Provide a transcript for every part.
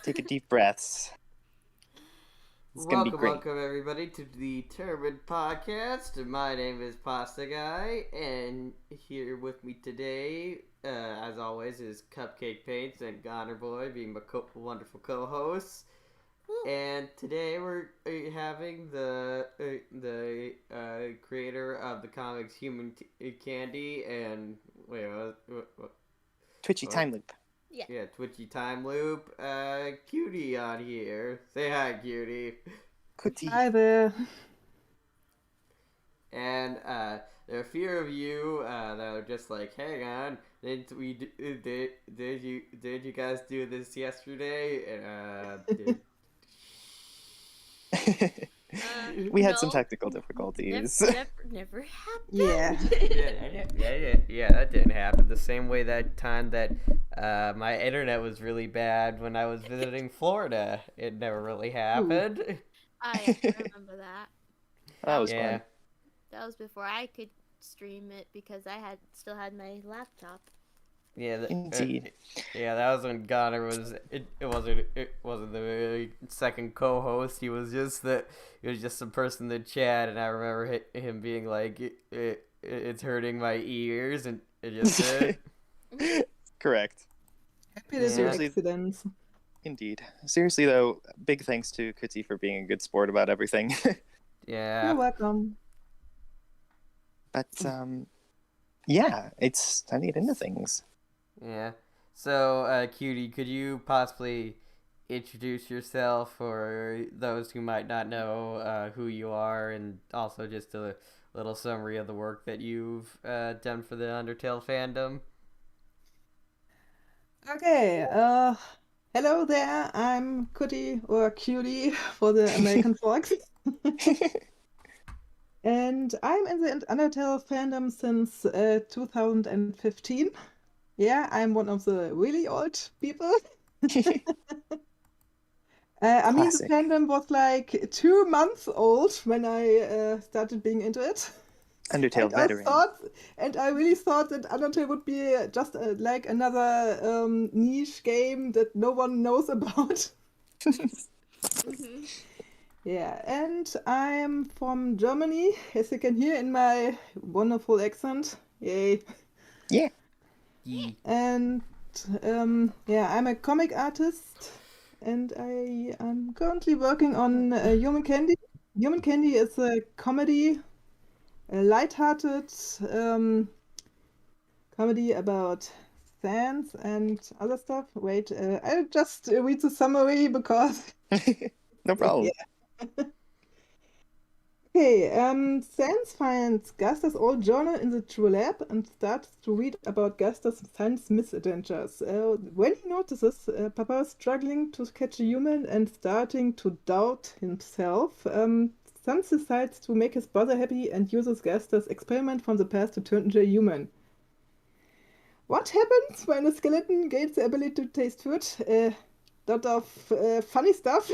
Take a deep breaths. It's gonna be great. Welcome everybody to the Turbid Podcast. My name is Pasta Guy, and here with me today, as always, is Cupcake Paints and Goner Boy being my wonderful co-hosts. And today we're having the creator of the comics Human Candy and Twitchy time loop. Yeah, Twitchy Time Loop. Kuttie on here. Say hi, Kuttie. Kuttie. Hi there. And there are a few of you that are just like, hang on, did you guys do this yesterday? We had some technical difficulties. Never happened. Yeah. Yeah, that didn't happen. The same way that time that my internet was really bad when I was visiting Florida. It never really happened. I remember that. That was fun. That was before I could stream it because I still had my laptop. Yeah, Indeed. That was when Goner was. It wasn't the second co-host. He was just some person that chat, and I remember him being like, "It's hurting my ears," and it just Correct. Happy to do Seriously. accidents. Indeed. Seriously though, big thanks to Kuttie for being a good sport about everything. Yeah. You're welcome. But yeah, it's time to get into things. Yeah. So, Kuttie, could you possibly introduce yourself for those who might not know who you are, and also just a little summary of the work that you've done for the Undertale fandom? Okay, hello there. I'm Kuttie or Cutie for the American folks. And I'm in the Undertale fandom since 2015. Yeah, I'm one of the really old people. I mean, the Classic. fandom was like 2 months old when I started being into it. Undertale veteran. I really thought that Undertale would be just like another niche game that no one knows about. Mm-hmm. Yeah, and I'm from Germany, as you can hear in my wonderful accent. Yay. Yeah. And I'm a comic artist, and I'm currently working on Human Candy. Human Candy is a comedy, a lighthearted comedy about fans and other stuff. Wait, I'll just read the summary because... No problem. Yeah. Okay, Sans finds Gasta's old journal in the True Lab and starts to read about Gasta's science misadventures. When he notices Papa is struggling to catch a human and starting to doubt himself, Sans decides to make his brother happy and uses Gasta's experiment from the past to turn into a human. What happens when a skeleton gains the ability to taste food? Lot of funny stuff.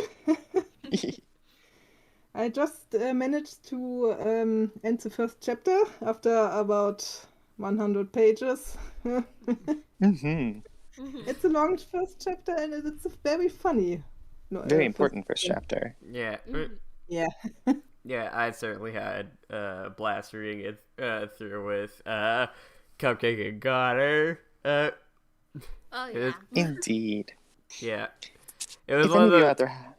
I just managed to end the first chapter after about 100 pages. Mm-hmm. It's a long first chapter and it's very funny. No, Very important first chapter. Yeah. Yeah. Yeah, I certainly had a blast reading it through with Cupcake and Goner. Oh yeah. Indeed. Yeah. It was If one any of of you those. out there,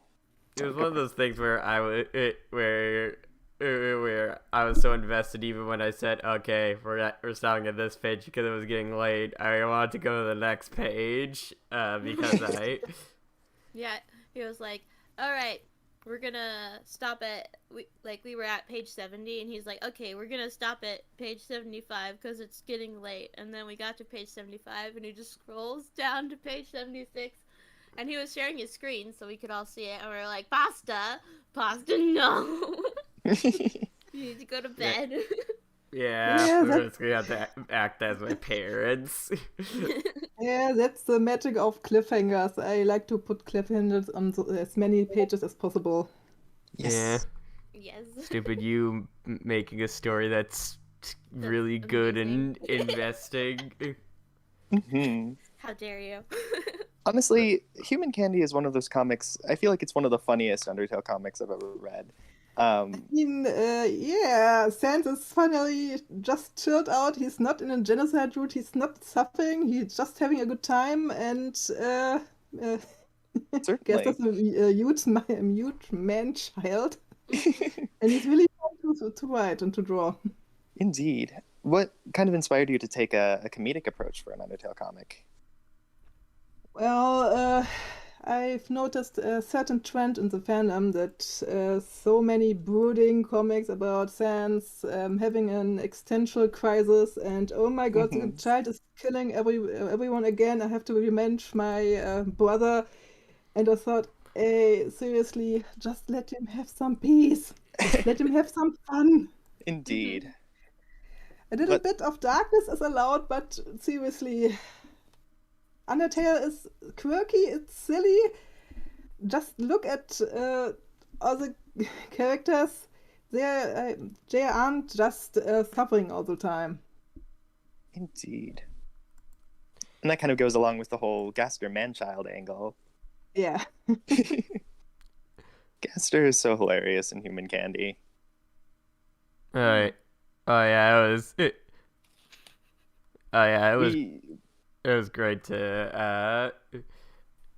It was one of those things where where I was so invested, even when I said, "Okay, we're stopping at this page because it was getting late." I wanted to go to the next page because Yeah, he was like, "All right, we're gonna stop at we were at page 70," and he's like, "Okay, we're gonna stop at page 75 because it's getting late." And then we got to page 75, and he just scrolls down to page 76. And he was sharing his screen so we could all see it, and we were like, Pasta, no. You need to go to bed. yeah, we were just gonna have to act as my parents. Yeah, that's the magic of cliffhangers. I like to put cliffhangers on as many pages as possible. yes. Yes. Stupid you making a story that's really good and amazing. investing. Mm-hmm. How dare you? Honestly, Human Candy is one of those comics. I feel like it's one of the funniest Undertale comics I've ever read. Yeah, Sans is finally just chilled out. He's not in a genocide route. He's not suffering. He's just having a good time, and uh, guess Certainly. that's a huge man child, and he's really fun to write and to draw. Indeed. What kind of inspired you to take a comedic approach for an Undertale comic? Well, I've noticed a certain trend in the fandom that so many brooding comics about Sans having an existential crisis, and oh my God, the Mhm. child is killing everyone again. I have to revenge my brother. And I thought, hey, seriously, just let him have some peace. Let him have some fun. Indeed. A little But bit of darkness is allowed, but seriously, Undertale is quirky, it's silly. Just look at all the characters. They aren't just suffering all the time. indeed. And that kind of goes along with the whole Gaster man-child angle. Yeah. Gaster is so hilarious in Human Candy. Alright. Oh yeah, Oh yeah, We it was great to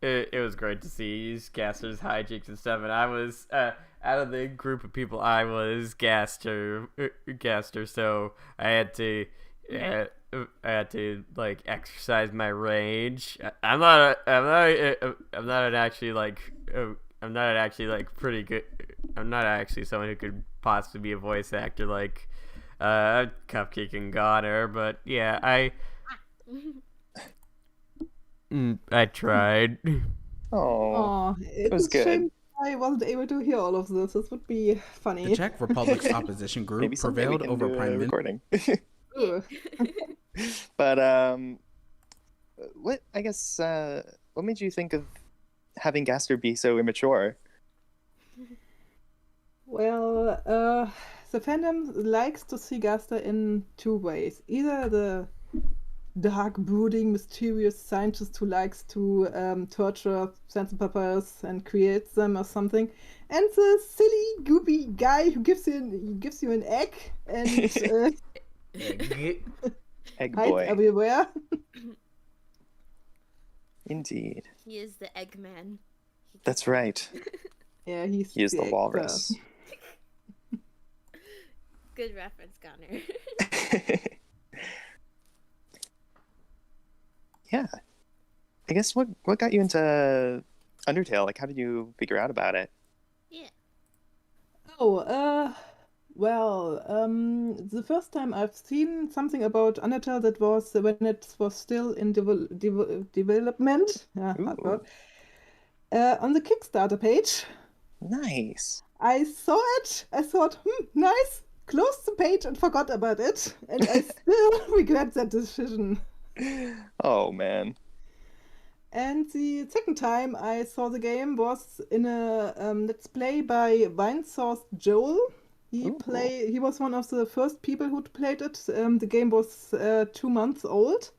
it was great to see Gaster's hijinks and stuff, and I was out of the group of people, I was Gaster, so I had to like exercise my range. I'm not actually like pretty good. I'm not actually someone who could possibly be a voice actor like Cupcake and Goner, but yeah, I tried. oh, It was was a shame good. I wasn't able to hear all of this. This would be The funny. Czech Republic's opposition group Maybe someday we prevailed can over do a Prime Minister. recording. Ugh. But what I guess what made you think of having Gaster be so immature? Well, the fandom likes to see Gaster in two ways. Either the dark, brooding, mysterious scientist who likes to torture sense papers and creates them or something, and the silly, goopy guy who gives you an egg and Egg hides boy. everywhere. Indeed. He is the Eggman. That's right. Yeah, he's He is the egg walrus. Good reference, Connor. Yeah. I guess what got you into Undertale? Like, how did you figure out about it? Yeah. Oh, well, the first time I've seen something about Undertale that was when it was still in development, hard Ooh, word, on the Kickstarter page. nice. I saw it, I thought, nice, closed the page and forgot about it, and I still regret that decision. Oh man. And the second time I saw the game was in a Let's Play by Vinesource Joel. Ooh. He was one of the first people who played it. The game was 2 months old,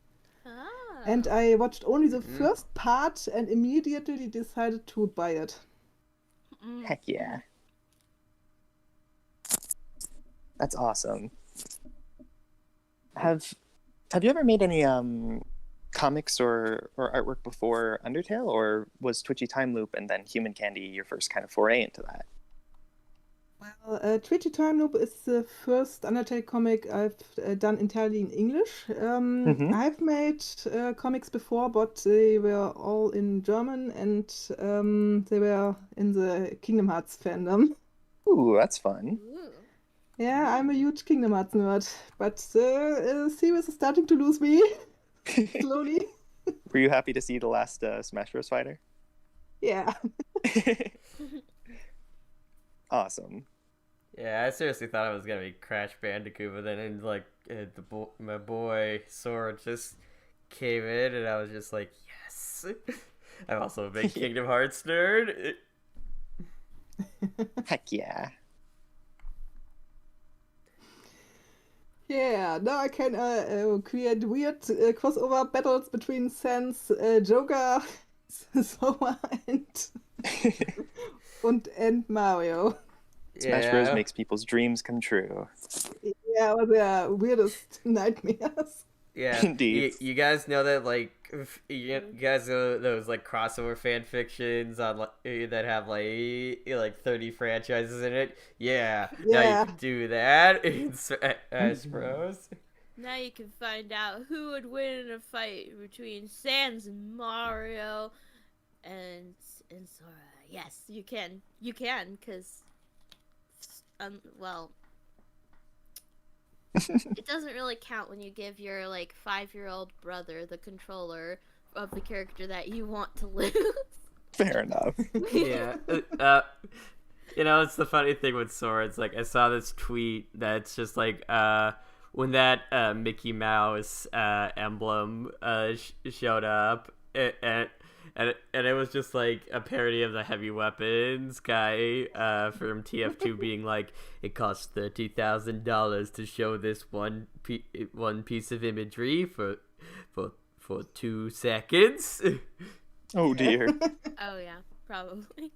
Ah. and I watched only the first part and immediately decided to buy it. Heck yeah. That's awesome. Have you ever made any comics or artwork before Undertale, or was Twitchy Time Loop and then Human Candy your first kind of foray into that? Well, Twitchy Time Loop is the first Undertale comic I've done entirely in English. I've made comics before, but they were all in German and they were in the Kingdom Hearts fandom. Ooh, that's fun. Ooh. Yeah, I'm a huge Kingdom Hearts nerd, but the series is starting to lose me slowly. Were you happy to see the last Smash Bros. Fighter? Yeah. Awesome. Yeah, I seriously thought it was gonna be Crash Bandicoot, but then my boy Sora just came in, and I was just like, yes. I'm also a big Kingdom Hearts nerd. Heck yeah. Yeah, now I can create weird crossover battles between Sans, Joker, Sora, and Mario. Smash Bros. Yeah. Makes people's dreams come true. Yeah, or their weirdest nightmares. Yeah, Indeed. you guys know that you guys know those like crossover fan fictions on that have like 30 franchises in it. Yeah, now you Yeah. can do that in Smash Bros. Now you can find out who would win in a fight between Sans and Mario and Sora. Yes, you can. You can, because well, it doesn't really count when you give your like 5-year-old brother the controller of the character that you want to lose. Fair enough. Yeah, it's the funny thing with Sora. It's like I saw this tweet that's just like when that Mickey Mouse emblem showed up, and it was just like a parody of the Heavy Weapons guy from TF2 being like, it costs $30,000 to show this one piece of imagery for 2 seconds. Oh dear. Oh yeah, probably.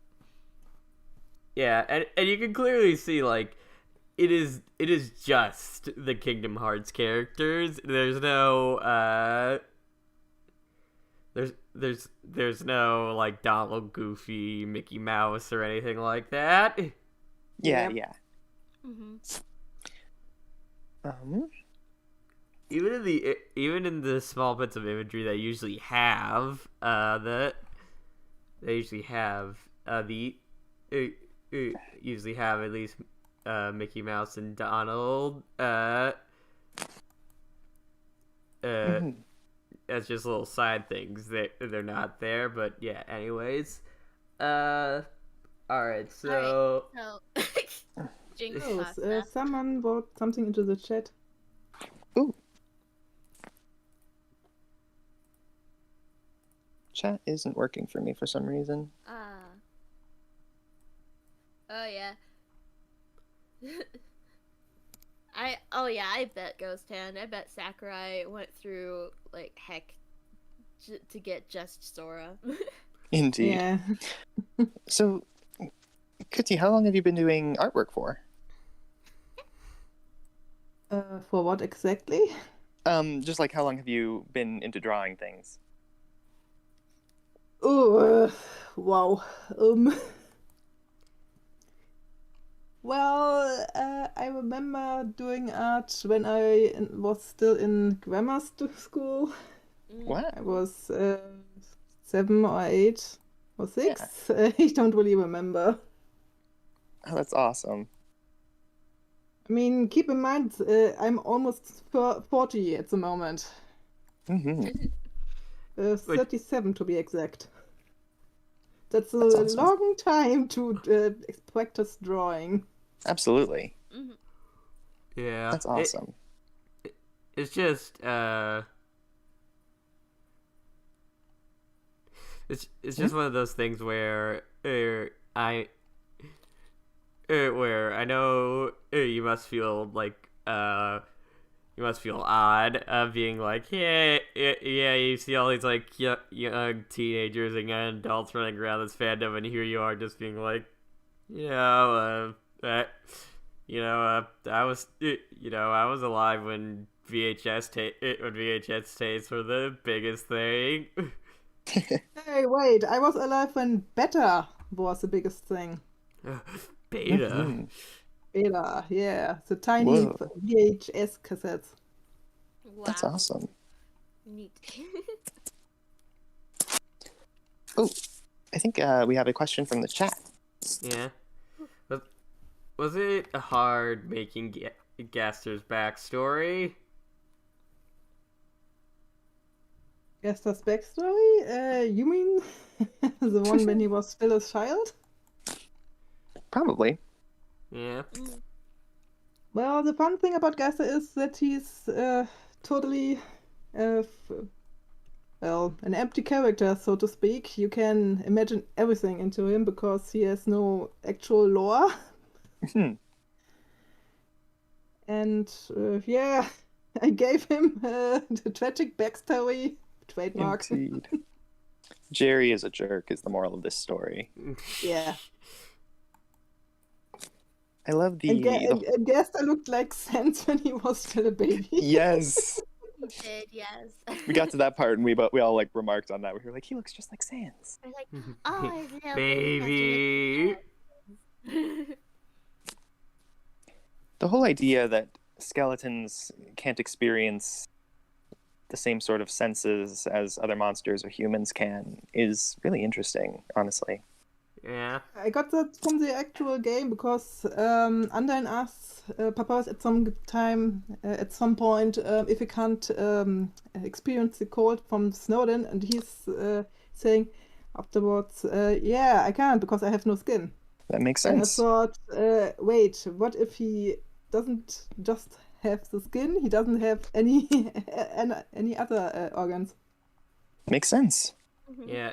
Yeah, and you can clearly see like it is just the Kingdom Hearts characters. There's no there's no like Donald, Goofy, Mickey Mouse or anything like that. Yeah, Yep. yeah. Mm-hmm. Even in the small bits of imagery they usually have usually have at least Mickey Mouse and Donald as just little side things. They're not there, but yeah. Anyways, all right. So So, Jinx Oh, pasta. someone wrote something into the chat. Ooh. Chat isn't working for me for some reason. Oh yeah. I bet Ghost Hand. I bet Sakurai went through like heck to get just Sora. Indeed. Yeah. So, Kuttie, how long have you been doing artwork for? For what exactly? Just like how long have you been into drawing things? Oh, wow. Well, I remember doing art when I was still in grammar school. Wow. I was 7 or 8 or 6. I don't really remember. Oh, that's awesome. I mean, keep in mind, I'm almost 40 at the moment. Mm-hmm. 37 to be exact. That's a That's awesome. long time to practice drawing. Absolutely. yeah, That's awesome. It's just it's just one of those things where I know you must feel like you must feel odd of being like, yeah, you see all these like young teenagers and young adults running around this fandom, and here you are just being like, I was alive when VHS tapes were the biggest thing. Hey, wait, I was alive when Beta was the biggest thing. Beta. Mhm. Beta, yeah, the tiny Whoa. VHS cassettes. Wow. That's awesome. Neat. Oh, I think we have a question from the chat. Yeah. Was it hard making Gaster's backstory? Gaster's backstory? You mean the one when he was still a child? Probably. Yeah. Well, the fun thing about Gaster is that he's totally, an empty character, so to speak. You can imagine everything into him because he has no actual lore. Mhm. And yeah, I gave him the tragic backstory trademark. Indeed. Jerry is a jerk is the moral of this story. Yeah. I love And the Gaster looked like Sans when he was still a baby. yes. He did, yes. We got to that part and we all like remarked on that. We were like, he looks just like Sans. We're like, oh, his little Baby. The whole idea that skeletons can't experience the same sort of senses as other monsters or humans can is really interesting, honestly. Yeah. I got that from the actual game because Undyne asks Papas at some point, if he can't experience the cold from Snowden, and he's saying afterwards, yeah, I can't because I have no skin. That makes And I sense. thought, wait, what if he doesn't just have the skin? He doesn't have any any other organs. Makes sense. Yeah,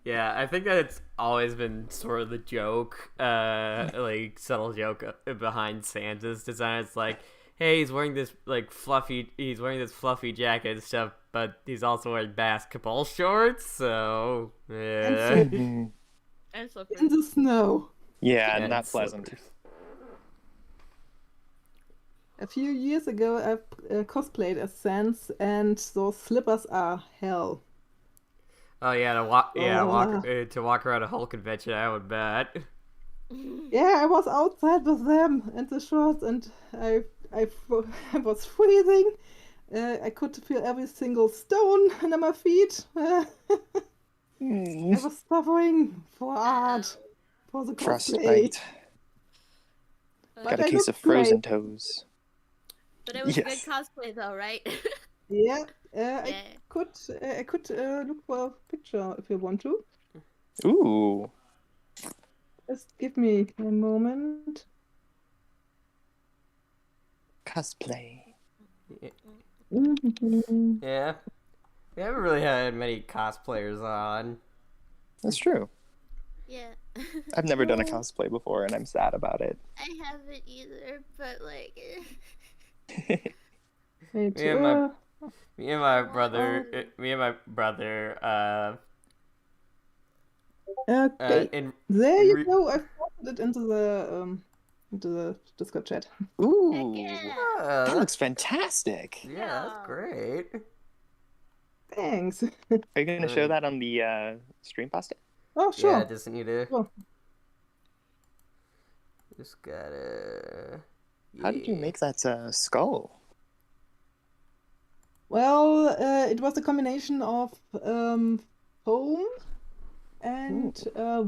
yeah, I think that it's always been sort of the joke, like subtle joke behind Santa's design. It's like, hey, he's wearing this fluffy jacket and stuff, but he's also wearing basketball shorts. So yeah, And And so in the snow. Yeah, And not pleasant. slippers. A few years ago, I cosplayed as Sans, and those slippers are hell. Oh yeah, to walk around a whole convention, I would bet. Yeah, I was outside with them and the shorts, and I was freezing. I could feel every single stone under my feet. I was suffering for art, for the cosplay. Frostbite. But Got a I case of looked great. frozen toes. But it was Yes. good cosplay though, right? Yeah, Yeah. I could look for a picture if you want to. Ooh. Just give me a moment. Cosplay. Yeah, we haven't really had many cosplayers on. That's true. Yeah. I've never done a cosplay before and I'm sad about it. I haven't either, but like Wait, Me and my me and my brother, okay. in There you re- go. I posted it into the Discord chat. Ooh. yeah. That looks fantastic. Yeah, that's great. Thanks. Are you going to show that on the stream pasta? Oh, sure. Yeah, just need to. Sure. Just gotta. How did you yeah. make that skull? Well, it was a combination of foam and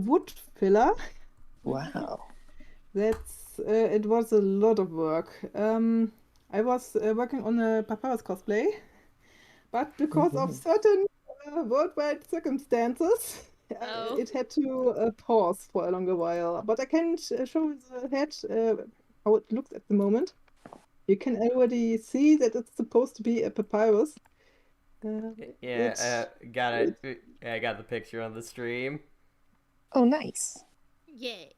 wood filler. Wow. It was a lot of work. I was working on a Papyrus cosplay, but because of certain worldwide circumstances, Oh. it had to pause for a longer while. But I can show you the head, how it looks at the moment. You can already see that it's supposed to be a papyrus. Yeah, got it. I got the picture on the stream. Oh, nice. Yay.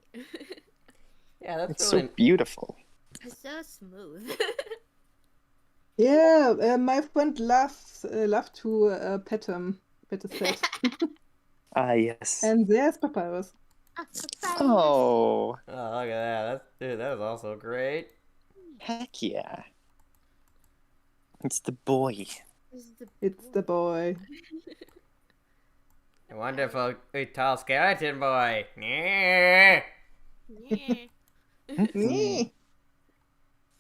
Yeah, that's It's really. so beautiful. It's so smooth. Yeah, my friend loved to pet his pet. Ah, yes. And there's papyrus. Oh, Oh, look at that. That is also great. heck yeah. It's the boy. It's the boy. A wonderful, tall skeleton boy. Yeah. Yeah. Nyeh.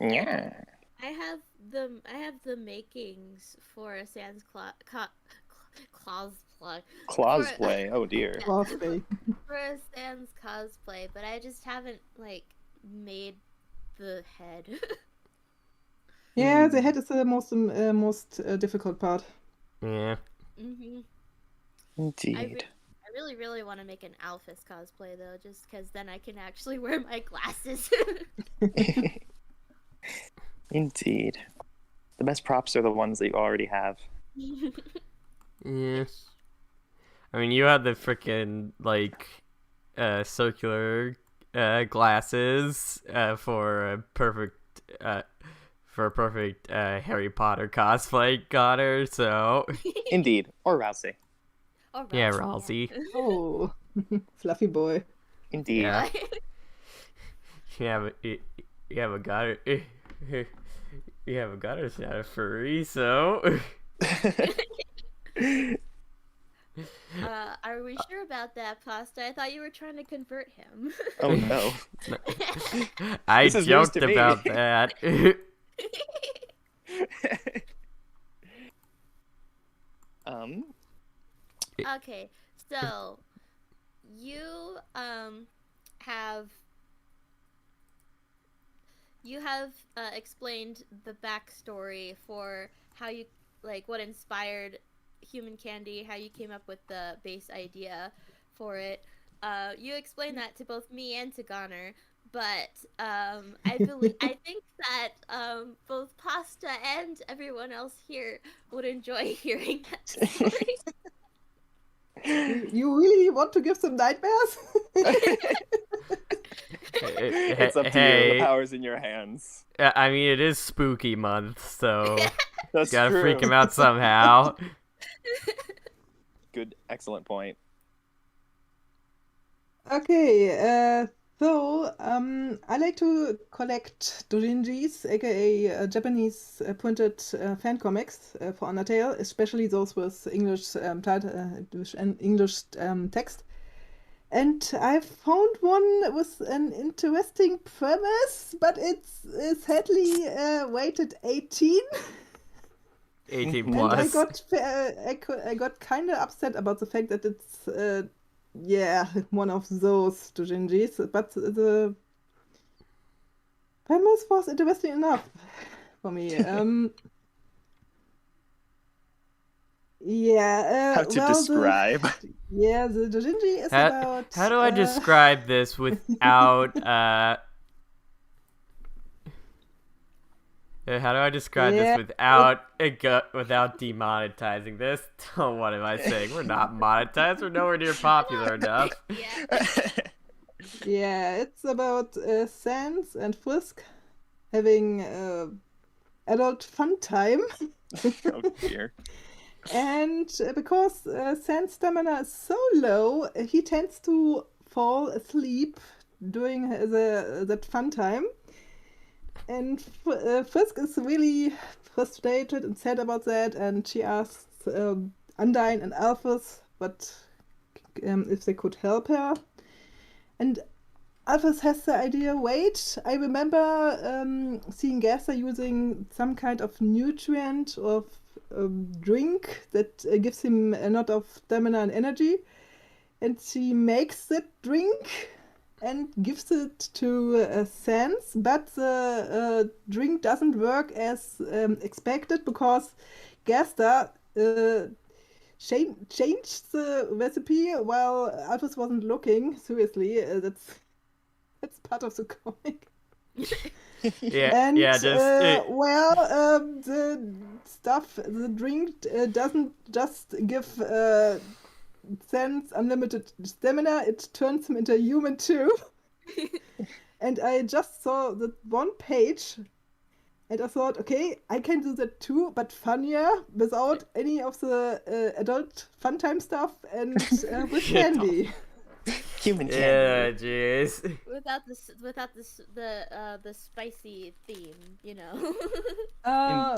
Yeah. I have the makings for a Sans cosplay. Cosplay. Oh, dear. Cosplay. For a Sans cosplay, but I just haven't like made the head. Yeah, the head is the most difficult part. Yeah. hmm Indeed. I really want to make an Alphys cosplay though, just because then I can actually wear my glasses. Indeed. The best props are the ones that you already have. Yeah. I mean, you had the freaking circular glasses for a perfect Harry Potter cosplay, Connor. So Indeed. Or Rousey. Oh, yeah, Rousey, Ralsei. Oh, fluffy boy. Indeed. Yeah. You haven't got it. You haven't got us not a furry, so. Are we sure about that, Pasta? I thought you were trying to convert him. Oh no. I This is news joked to me. about that. Okay, so you have explained the backstory for how you what inspired Human Candy, how you came up with the base idea for it. You explained that to both me and to Goner, but I think that both Pasta and everyone else here would enjoy hearing that story. You really want to give some nightmares? It's up to you. The power's in your hands. I mean, it is spooky month, so That's gotta true. freak him out somehow. Good, excellent point. Okay, so I like to collect doujinshis, aka Japanese printed fan comics for Undertale, especially those with English English text. And I found one with an interesting premise, but it's sadly rated 18. 18 And I plus. got kind of upset about the fact that it's one of those doujinshis, but the premise was interesting enough for me. How to describe? The doujinshi is about. How do I describe this without How do I describe this without demonetizing this? Oh, what am I saying? We're not monetized. We're nowhere near popular enough. Yeah, it's about Sans and Frisk having adult fun time. Oh dear. And because Sans stamina is so low, he tends to fall asleep during that fun time. And Frisk is really frustrated and sad about that, and she asks Undyne and Alphys if they could help her. And Alphys has the idea, wait, I remember seeing Gaster using some kind of nutrient or drink that gives him a lot of stamina and energy. And she makes that drink and gives it to Sans, but the drink doesn't work as expected because Gaster changed the recipe while Alphys wasn't looking. Seriously, that's part of the comic. And the drink doesn't just give Sans unlimited stamina, it turns him into a human too. And I just saw that one page and I thought, okay, I can do that too, but funnier without any of the adult fun time stuff and with candy. Human candy. Yeah, jeez. Without the spicy theme, you know.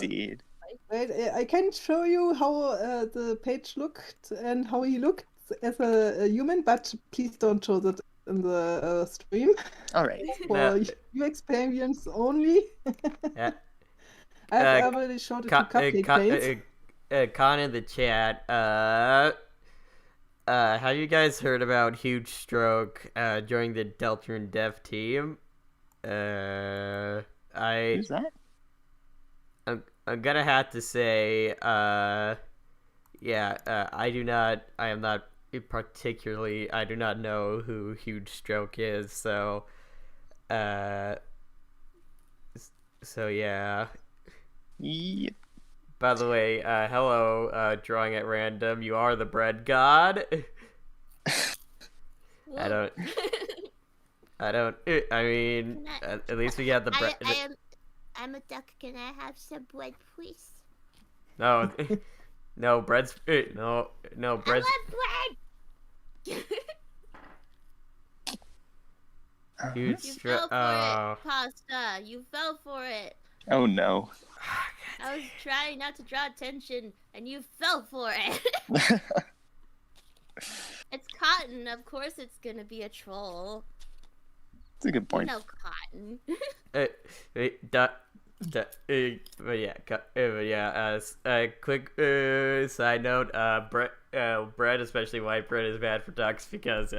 Indeed. Wait, I can show you how the page looked and how he looked as a human, but please don't show that in the stream. All right. For your experience only. Yeah. I've already showed it to Cupcake Paints. Con in the chat. Have you guys heard about Huge Stroke during the Deltarune Dev team? Who's that? I'm gonna have to say, I do not know who Huge Stroke is, so yeah. Yep. By the way, hello, drawing at random, you are the bread god. I mean, at least we got the bread. I'm a duck. Can I have some bread, please? No, no bread's no bread's. I want bread. You You fell for it, pasta. You fell for it. Oh no. I was trying not to draw attention, and you fell for it. It's cotton. Of course, it's gonna be a troll. That's a good point. You know cotton. Quick side note: bread, especially white bread, is bad for ducks because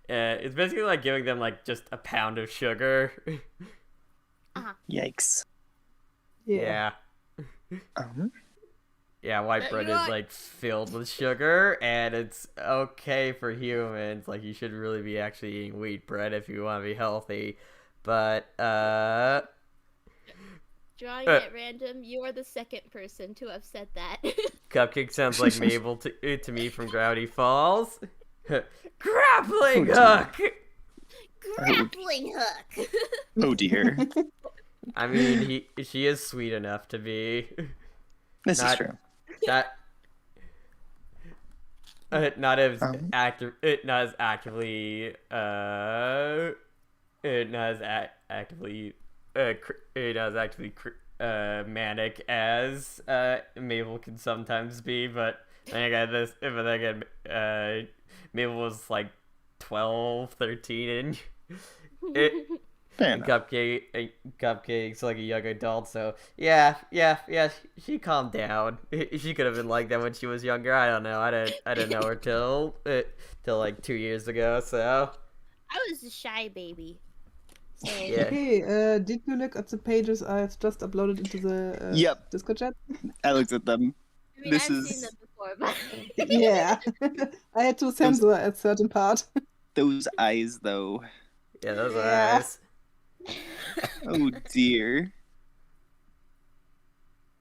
it's basically like giving them like just a pound of sugar. Yikes. Yeah. Yeah, white bread is like filled with sugar, and it's okay for humans. Like you should really be actually eating wheat bread if you want to be healthy. But Drawing at random, you are the second person to have said that. Cupcake sounds like Mabel to me from Gravity Falls. Grappling hook. Grappling hook. Oh dear. I mean, she is sweet enough to be. This is true. Not as active. Not as actively. Not as actively. Not as actually manic as Mabel can sometimes be, but then again, Mabel was like 12, 13, and Cupcake's like a young adult, so yeah, she calmed down. She could have been like that when she was younger. I don't know. I didn't know her till like 2 years ago. So I was a shy baby. So. Yeah. Okay, did you look at the pages I've just uploaded into the Discord chat? I looked at them. I mean, I've seen them before, but... Yeah. I had to censor at certain part. Those eyes, though. Yeah, those eyes. Oh dear.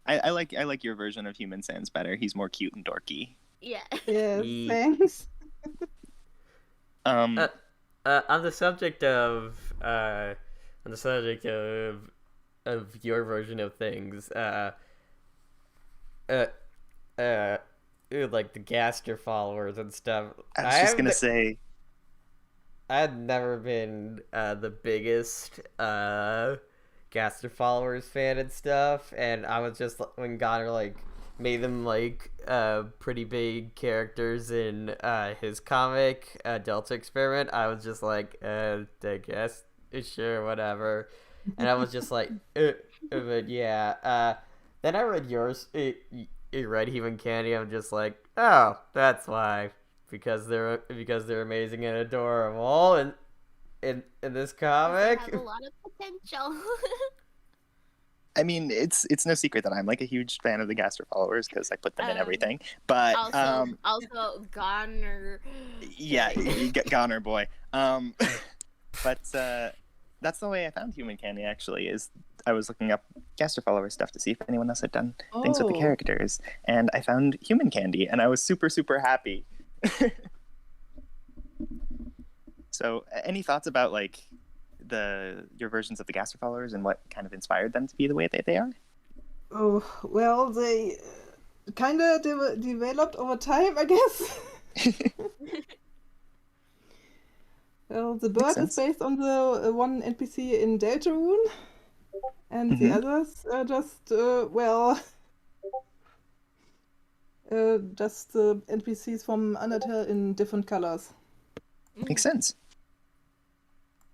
I like your version of Human Sans better. He's more cute and dorky. Yeah. Yeah, thanks. On the subject of your version of things, like the Gaster followers and stuff. I was just gonna say, I had never been the biggest Gaster followers fan and stuff, and I was just when Goddard like made them like pretty big characters in his comic Delta Experiment. I was just like, I guess sure, whatever, and I was just like, but yeah. Then I read yours. You read Human Candy. I'm just like, oh, that's why. Because they're amazing and adorable, and in this comic, They have a lot of potential. I mean, it's no secret that I'm like a huge fan of the Gaster followers because I put them in everything. But also Goner. Yeah, Goner boy. But that's the way I found Human Candy. Actually, is I was looking up Gaster follower stuff to see if anyone else had done things with the characters, and I found Human Candy, and I was super happy. So, any thoughts about like your versions of the Gaster followers and what kind of inspired them to be the way that they are? Oh, well, they kind of developed over time, I guess. Well, the bird is based on the one NPC in Deltarune, and the others are just, just the NPCs from Undertale in different colors. Makes sense.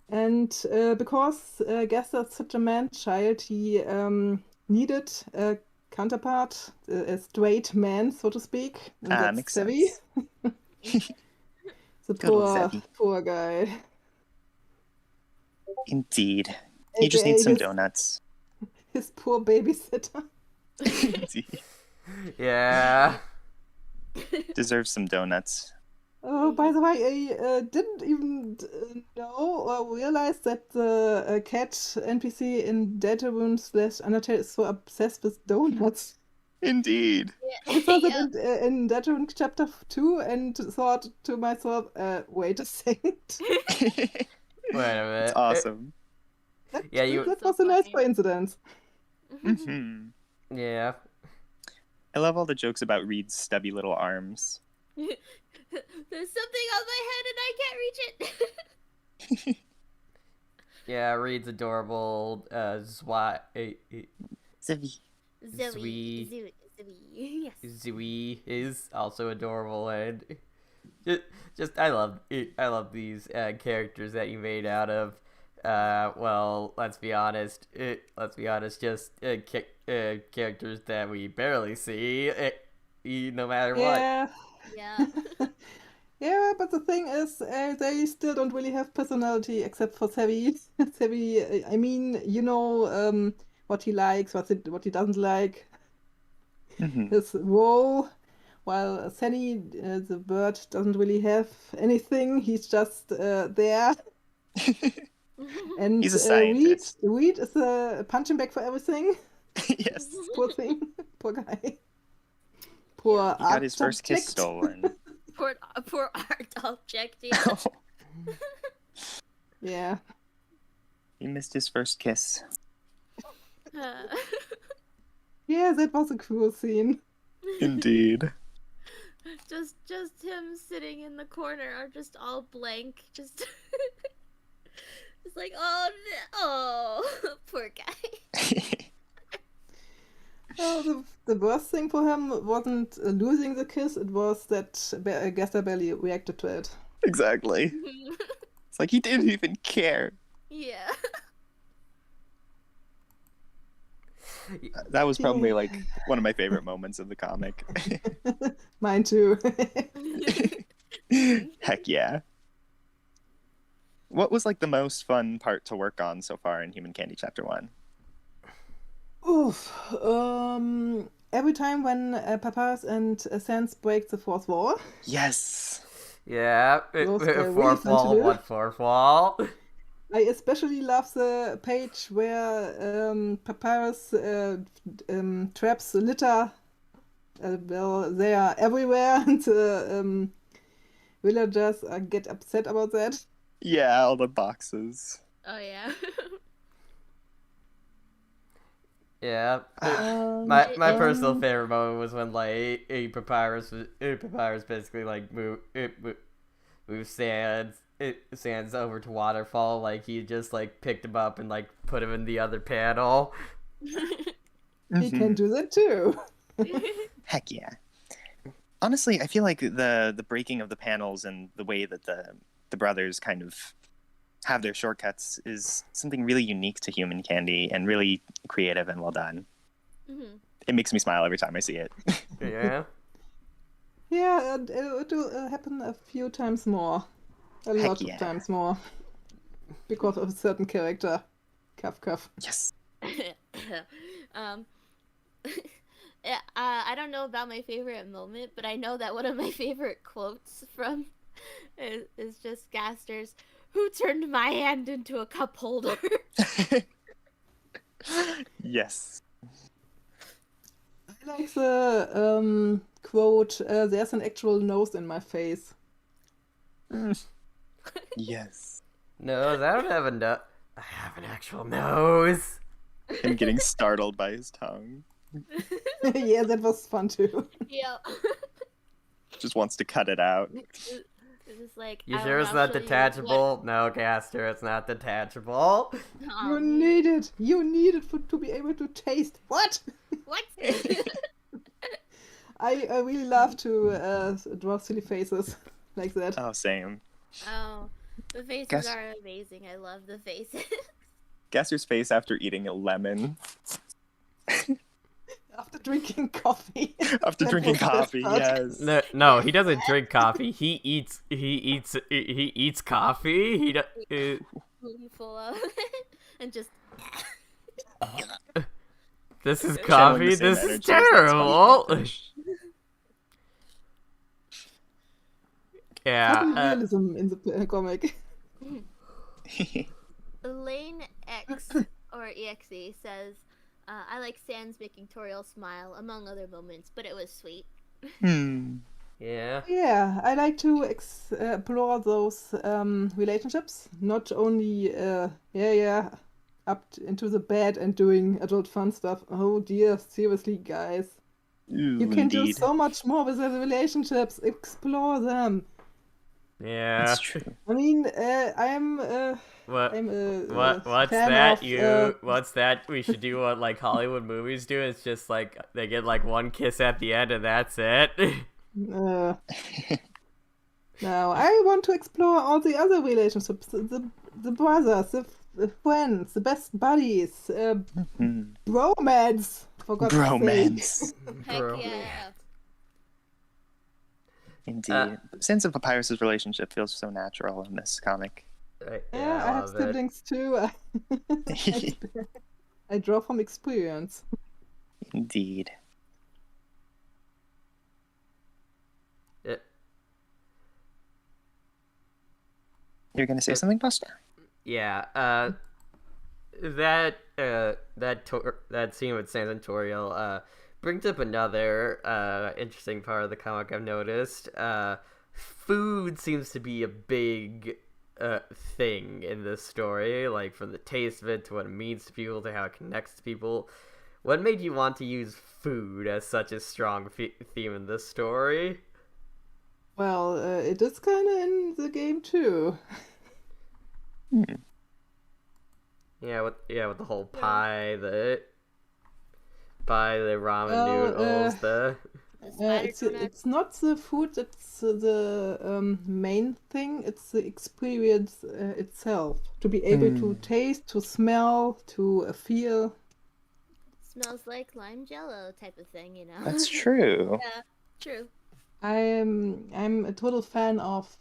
And because Gaster's such a man-child, he needed a counterpart, a straight man, so to speak. And that's makes Sevi. sense. The poor guy. Indeed. He just needs some donuts. His poor babysitter. Yeah. Deserves some donuts. Oh, by the way, I didn't even know or realize that the cat NPC in Deltarune / Undertale is so obsessed with donuts. Indeed. I saw that in Deltarune Chapter 2 and thought to myself, wait a second. Wait a minute. It's awesome. That So was a nice funny. coincidence. Hmm. Yeah. I love all the jokes about Reed's stubby little arms. There's something on my head and I can't reach it. Yeah, Reed's adorable. Zivy. Zoe. Yes. Zooey is also adorable, and just I love these characters that you made out of well, let's be honest, just characters that we barely see, no matter what. Yeah. Yeah. Yeah, but the thing is, they still don't really have personality except for Savvy. Savvy, I mean, what he likes, what he doesn't like. Hmm. His role, while Sunny, the bird, doesn't really have anything. He's just there. And He's a scientist. Reed is a punching bag for everything. Yes. Poor thing. Poor guy. Poor He got art his first kiss subject. stolen. Poor art object. Yeah. Oh, Yeah. he missed his first kiss. Yeah, that was a cool scene. Indeed. just him sitting in the corner, just all blank, just it's like, oh no, oh, poor guy. Oh, the worst thing for him wasn't losing the kiss, it was that Gaster barely reacted to it. Exactly. It's like he didn't even care. Yeah. That was probably like one of my favorite moments of the comic. Mine too. Heck yeah. What was like the most fun part to work on so far in Human Candy Chapter 1? Oof. Every time when Papyrus and Sans break the fourth wall. Yes. Yeah, Those were really fourth fun to wall, do. what fourth wall? I especially love the page where Papyrus traps litter. Well, they are everywhere, and the villagers get upset about that. Yeah, all the boxes. Oh yeah. Yeah. Um, My personal um, favorite moment was when like Papyrus basically like move Sans over to Waterfall, like he just like picked him up and like put him in the other panel. He can do that too. Heck yeah. Honestly, I feel like the breaking of the panels and the way that the brothers kind of have their shortcuts is something really unique to Human Candy and really creative and well done. Mhm. It makes me smile every time I see it. Yeah. Yeah, and it will happen a few times more. A Heck lot yeah. of times more. Because of a certain character. Cuff cuff. Yes. um, yeah, I don't know about my favorite moment, but I know that one of my favorite quotes from is just Gaster's, "Who turned my hand into a cup holder?" Yes. I like the quote, there's an actual nose in my face. Yes. No, I don't have a nose. I have an actual nose. Him getting startled by his tongue. Yeah, that was fun too. Yeah. Just wants to cut it out. It's just like, You I sure will it's now not show you detachable? No, Gaster, it's not detachable. what- You need it. You need it to be able to taste. What? What? I really love to draw silly faces like that. Oh, same. Oh, the faces Guess- are amazing. I love the faces. Gaster's face after eating a lemon. After drinking coffee. After That drinking was the best coffee, part. yes. No, he doesn't drink coffee. He eats coffee. Spoonful of and just This is Channeling coffee. the same This is energies, that's terrible. funny. Sudden Yeah. realism in the comic. Elaine X or EXE says, "I like Sans making Toriel smile, among other moments, but it was sweet." Yeah. Yeah, I like to explore those relationships. Not only, into the bed and doing adult fun stuff. Oh dear, seriously, guys. You can do Indeed. so much more with their relationships. Explore them. Yeah. That's true. I mean, I'm What? I'm a What's fan that? of What's that? We should do what like Hollywood movies do. It's just like they get like one kiss at the end and that's it. no, I want to explore all the other relationships, the brothers, the friends, the best buddies, bromance, for God's sake. Bromance. Heck Bro. yeah. Indeed. The sense of Papyrus's relationship feels so natural in this comic. Yeah, I have love it. siblings too. I draw from experience. Indeed. You're gonna say something, Buster? Yeah, that scene with Sans and Toriel brings up another interesting part of the comic I've noticed. Food seems to be a big thing in this story, like from the taste of it to what it means to people to how it connects to people. What made you want to use food as such a strong theme in this story? Well, it is kind of in the game too. Yeah, with the whole pie, the ramen Well, noodles, the The spider donut. It's not the food that's the main thing. It's the experience itself. To be able to taste, to smell, to feel. Smells like lime jello type of thing, you know? That's true. Yeah, true. I'm a total fan of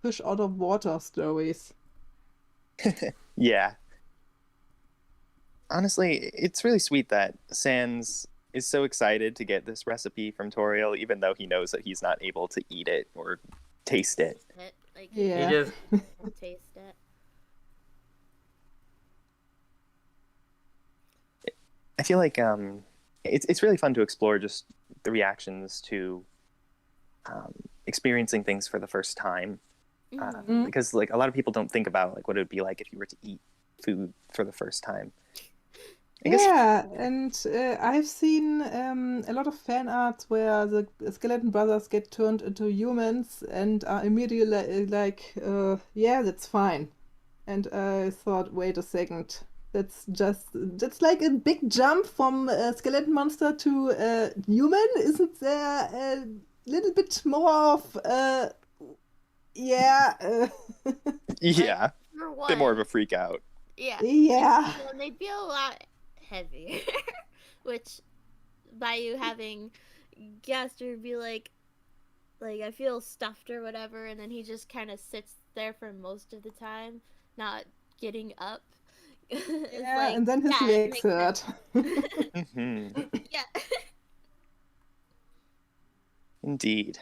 fish out of water stories. Yeah. Honestly, it's really sweet that Sans is so excited to get this recipe from Toriel, even though he knows that he's not able to eat it or taste it. Like, Yeah. he just taste it. I feel like it's really fun to explore just the reactions to experiencing things for the first time, because like a lot of people don't think about like what it would be like if you were to eat food for the first time. I guess. Yeah, and I've seen a lot of fan arts where the skeleton brothers get turned into humans and are immediately like, yeah, that's fine. And I thought, wait a second, that's like a big jump from a skeleton monster to human. Isn't there a little bit more of, yeah, Yeah, For a one, bit more of a freak out. yeah. yeah. And they'd be a lot heavier, which by you having Gaster be like I feel stuffed or whatever, and then he just kind of sits there for most of the time, not getting up. It's Yeah, like, and then his yeah, it legs makes hurt. sense. Hmm. Yeah. Indeed.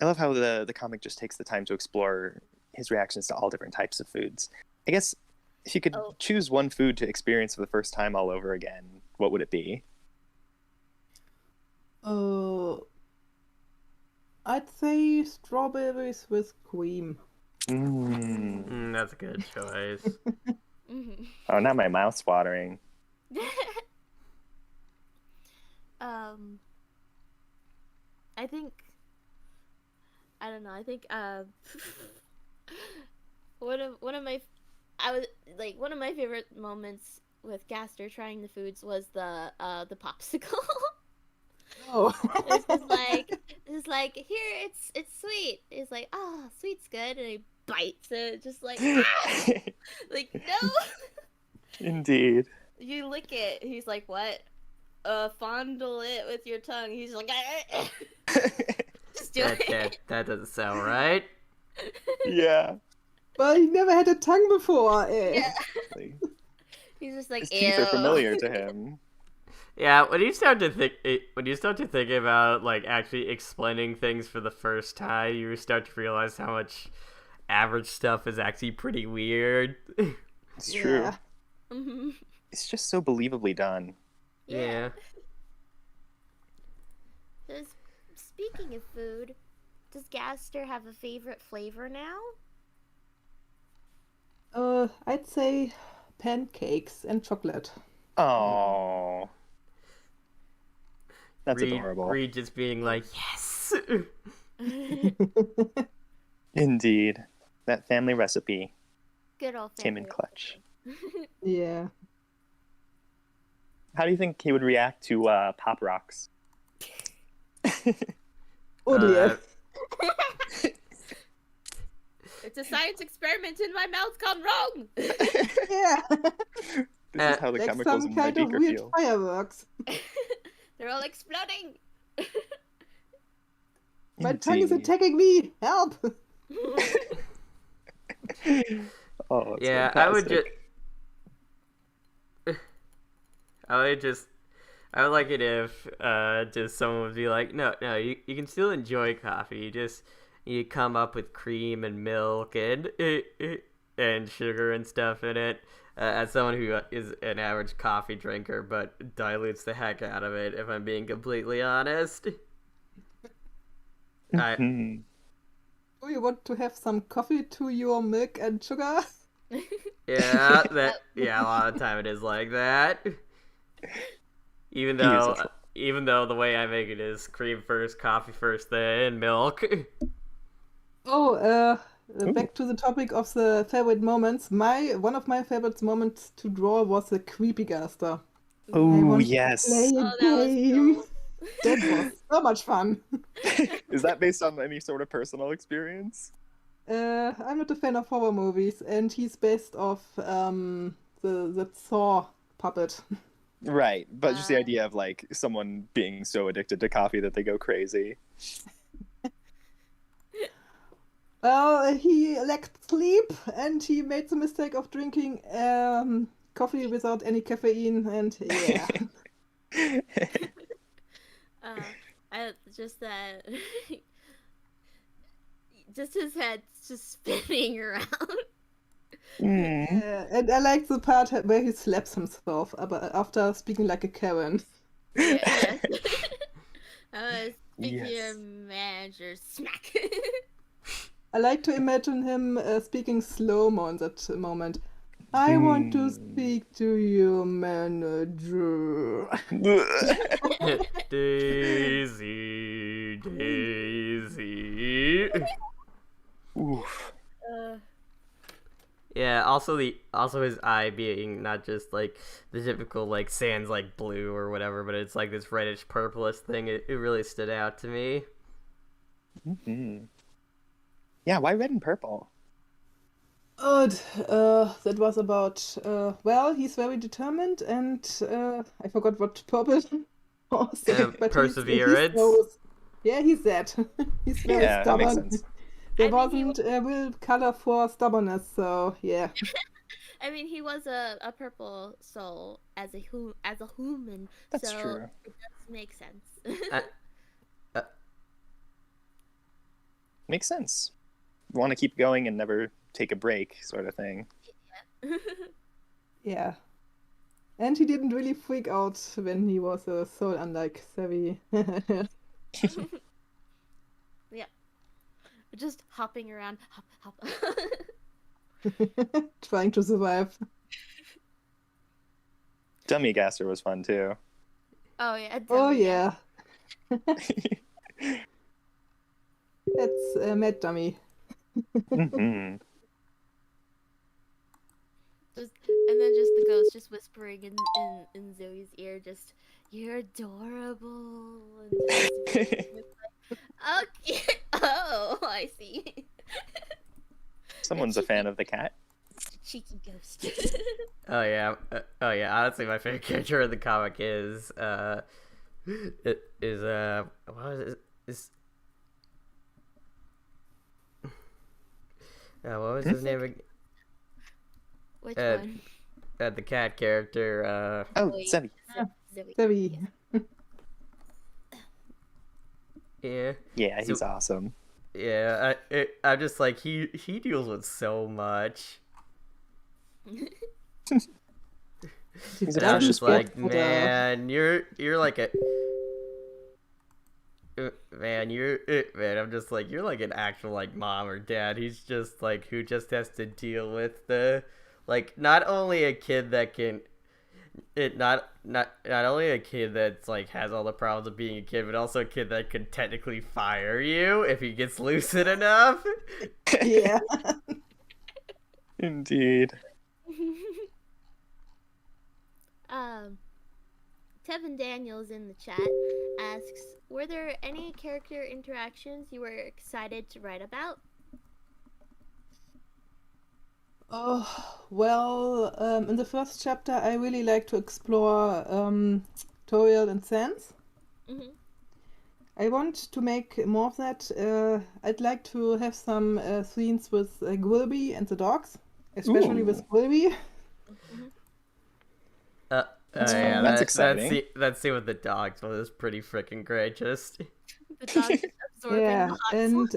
I love how the comic just takes the time to explore his reactions to all different types of foods. I guess if you could choose one food to experience for the first time all over again, what would it be? I'd say strawberries with cream. that's a good choice. Oh, now my mouth's watering. I think I don't know. I think one of my one of my favorite moments with Gaster trying the foods was the popsicle. Oh. It's like here it's sweet. It's like, oh, sweet's good, and he bites it just like like no. Indeed. You lick it. He's like, what? Fondle it with your tongue. He's like, just do it. That doesn't sound right. Yeah. Well, he never had a tongue before. Yeah. He's just like, His teeth are familiar to him. Yeah, when you start to think about like actually explaining things for the first time, you start to realize how much average stuff is actually pretty weird. It's true. Yeah. Mm-hmm. It's just so believably done. Yeah. Speaking of food, does Gaster have a favorite flavor now? I'd say pancakes and chocolate. Oh, that's adorable. Reed just being like, yes! Indeed. That family recipe Good old came family. in clutch. Yeah. How do you think he would react to Pop Rocks? Oh dear. It's a science experiment and my mouth's gone wrong. Yeah. This is how the Like chemicals some in my kind of beaker weird feel. fireworks. They're all exploding. My tongue is Indeed. attacking me. Help! Oh, it's Yeah, fantastic. I would like it if just someone would be like, no, you can still enjoy coffee. You come up with cream and milk and sugar and stuff in it. As someone who is an average coffee drinker but dilutes the heck out of it, if I'm being completely honest. Mhm. Do you want to have some coffee to your milk and sugar? Yeah, a lot of the time it is like that. Even though Beautiful. the way I make it is cream first, coffee first, then milk. Oh, back to the topic of the favorite moments. One of my favorite moments to draw was the creepygaster. I Oh, want to yes. play a Oh, that was game. cool. That was so much fun. Is that based on any sort of personal experience? I'm not a fan of horror movies, and he's based off the Saw puppet. Right, but just the Uh. idea of like someone being so addicted to coffee that they go crazy. Well, he lacked sleep, and he made the mistake of drinking coffee without any caffeine, and yeah. I just that, just his head just spinning around. Mm. And I like the part where he slaps himself after speaking like a Karen. Yes. Speak to your Yes. manager, smack. I like to imagine him speaking slow-mo in that moment. I want to speak to your manager. Daisy. Oof. Yeah, also his eye being not just like the typical like sands like blue or whatever, but it's like this reddish purplish thing. It really stood out to me. Mm-hmm. Yeah, why red and purple? Oh, that was about, well, he's very determined, and I forgot what purple was, but Perseverance. Yeah, he's that. He's very Yeah, that makes stubborn. sense. There I mean, wasn't a real color for stubbornness, so yeah. I mean, he was a purple soul as a human. That's so true. It does make sense. Makes sense. Want to keep going and never take a break, sort of thing. Yeah. And he didn't really freak out when he was a soul, unlike Savvy. Yeah. Just hopping around, hop. Trying to survive. Dummy Gaster was fun too. Oh yeah. Oh dummy, yeah. That's Mad Dummy. Mm-hmm. And then just the ghost just whispering in Zoe's ear, just "You're adorable." And just okay. Oh, I see. Someone's a fan of the cat. Cheeky ghost. Oh yeah. Honestly, my favorite character in the comic is what was his name again? Which one? The cat character. Zevi. Zoe. Savvy. Yeah. Yeah, he's awesome. Yeah. I'm just like he deals with so much. He's And a I'm precious just like, boy. man, you're like a man. I'm just like, you're like an actual like mom or dad. He's just like who just has to deal with the like not only a kid that can not only a kid that's like has all the problems of being a kid, but also a kid that could technically fire you if he gets lucid enough. Yeah. Indeed. Tevin Daniels in the chat asks, were there any character interactions you were excited to write about? Oh, well, in the first chapter, I really like to explore Toriel and Sans. Mm-hmm. I want to make more of that. I'd like to have some scenes with Gwilby and the dogs, especially with Gwilby. Yeah, That's exciting. That scene with the dogs was pretty freaking great. Just The dogs absorbing Yeah, the hot and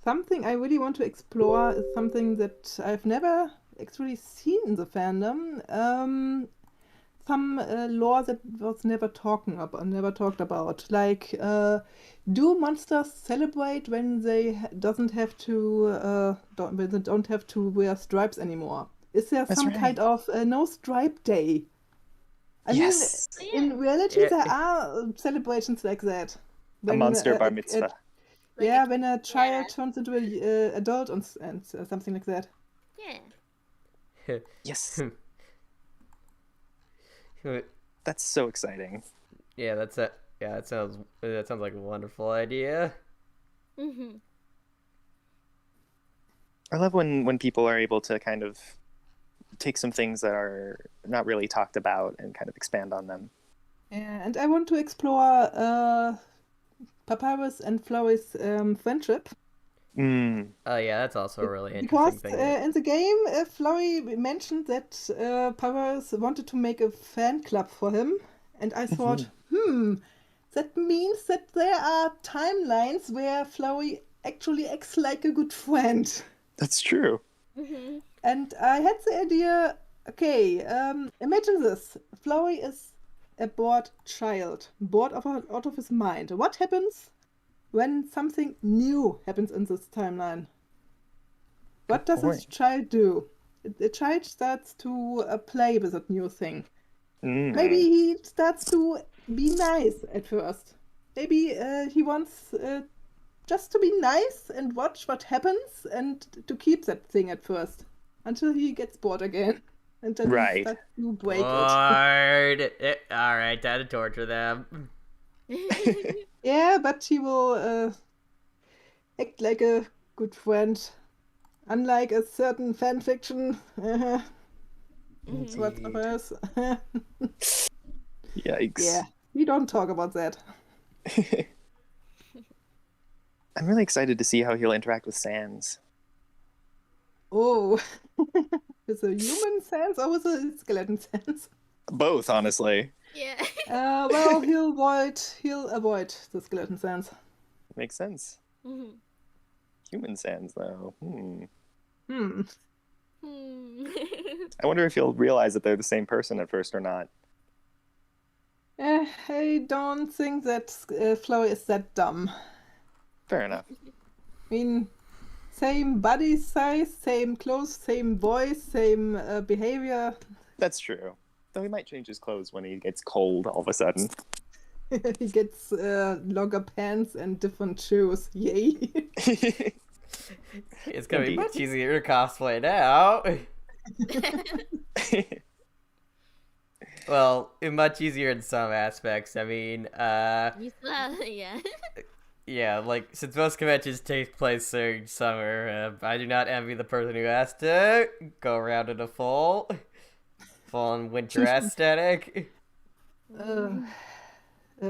something I really want to explore is something that I've never actually seen in the fandom. Some lore that was never talked about. Like, do monsters celebrate when they don't have to wear stripes anymore? Is there That's some right. kind of no stripe day? I Yes. mean, in reality, there are celebrations like that. A monster bar mitzvah. Yeah, when a child turns into an adult and something like that. Yeah. Yes. That's so exciting. Yeah, that's it. Yeah, that sounds like a wonderful idea. Mm-hmm. I love when people are able to kind of take some things that are not really talked about and kind of expand on them. Yeah, and I want to explore Papyrus and Florey's friendship. Oh yeah, that's also a really interesting Because thing. in the game, Florey mentioned that Papyrus wanted to make a fan club for him, and I thought, that means that there are timelines where Florey actually acts like a good friend. That's true. Mm-hmm. And I had the idea, okay, imagine this. Florey is a bored child, bored out of his mind. What happens when something new happens in this timeline? What does this child do? The child starts to play with that new thing. Maybe he starts to be nice at first. Maybe he wants just to be nice and watch what happens and to keep that thing at first until he gets bored again. And then he starts to break it. All right, time to torture them. Yeah, but he will act like a good friend. Unlike a certain fan fiction. What's up else? Yikes. Yeah, we don't talk about that. I'm really excited to see how he'll interact with Sans. Oh, with a human sense or with a skeleton sense? Both, honestly. Yeah. Well, he'll avoid the skeleton sense. Makes sense. Mm-hmm. Human Sans, though. I wonder if he'll realize that they're the same person at first or not. I don't think that Florey is that dumb. Fair enough. I mean, same body size, same clothes, same voice, same behavior. That's true. Though he might change his clothes when he gets cold all of a sudden. He gets longer pants and different shoes. Yay! It's gonna be much easier to cosplay now. Well, much easier in some aspects. I mean, yeah. yeah, like since most conventions take place during summer, I do not envy the person who has to go around in a full on winter aesthetic.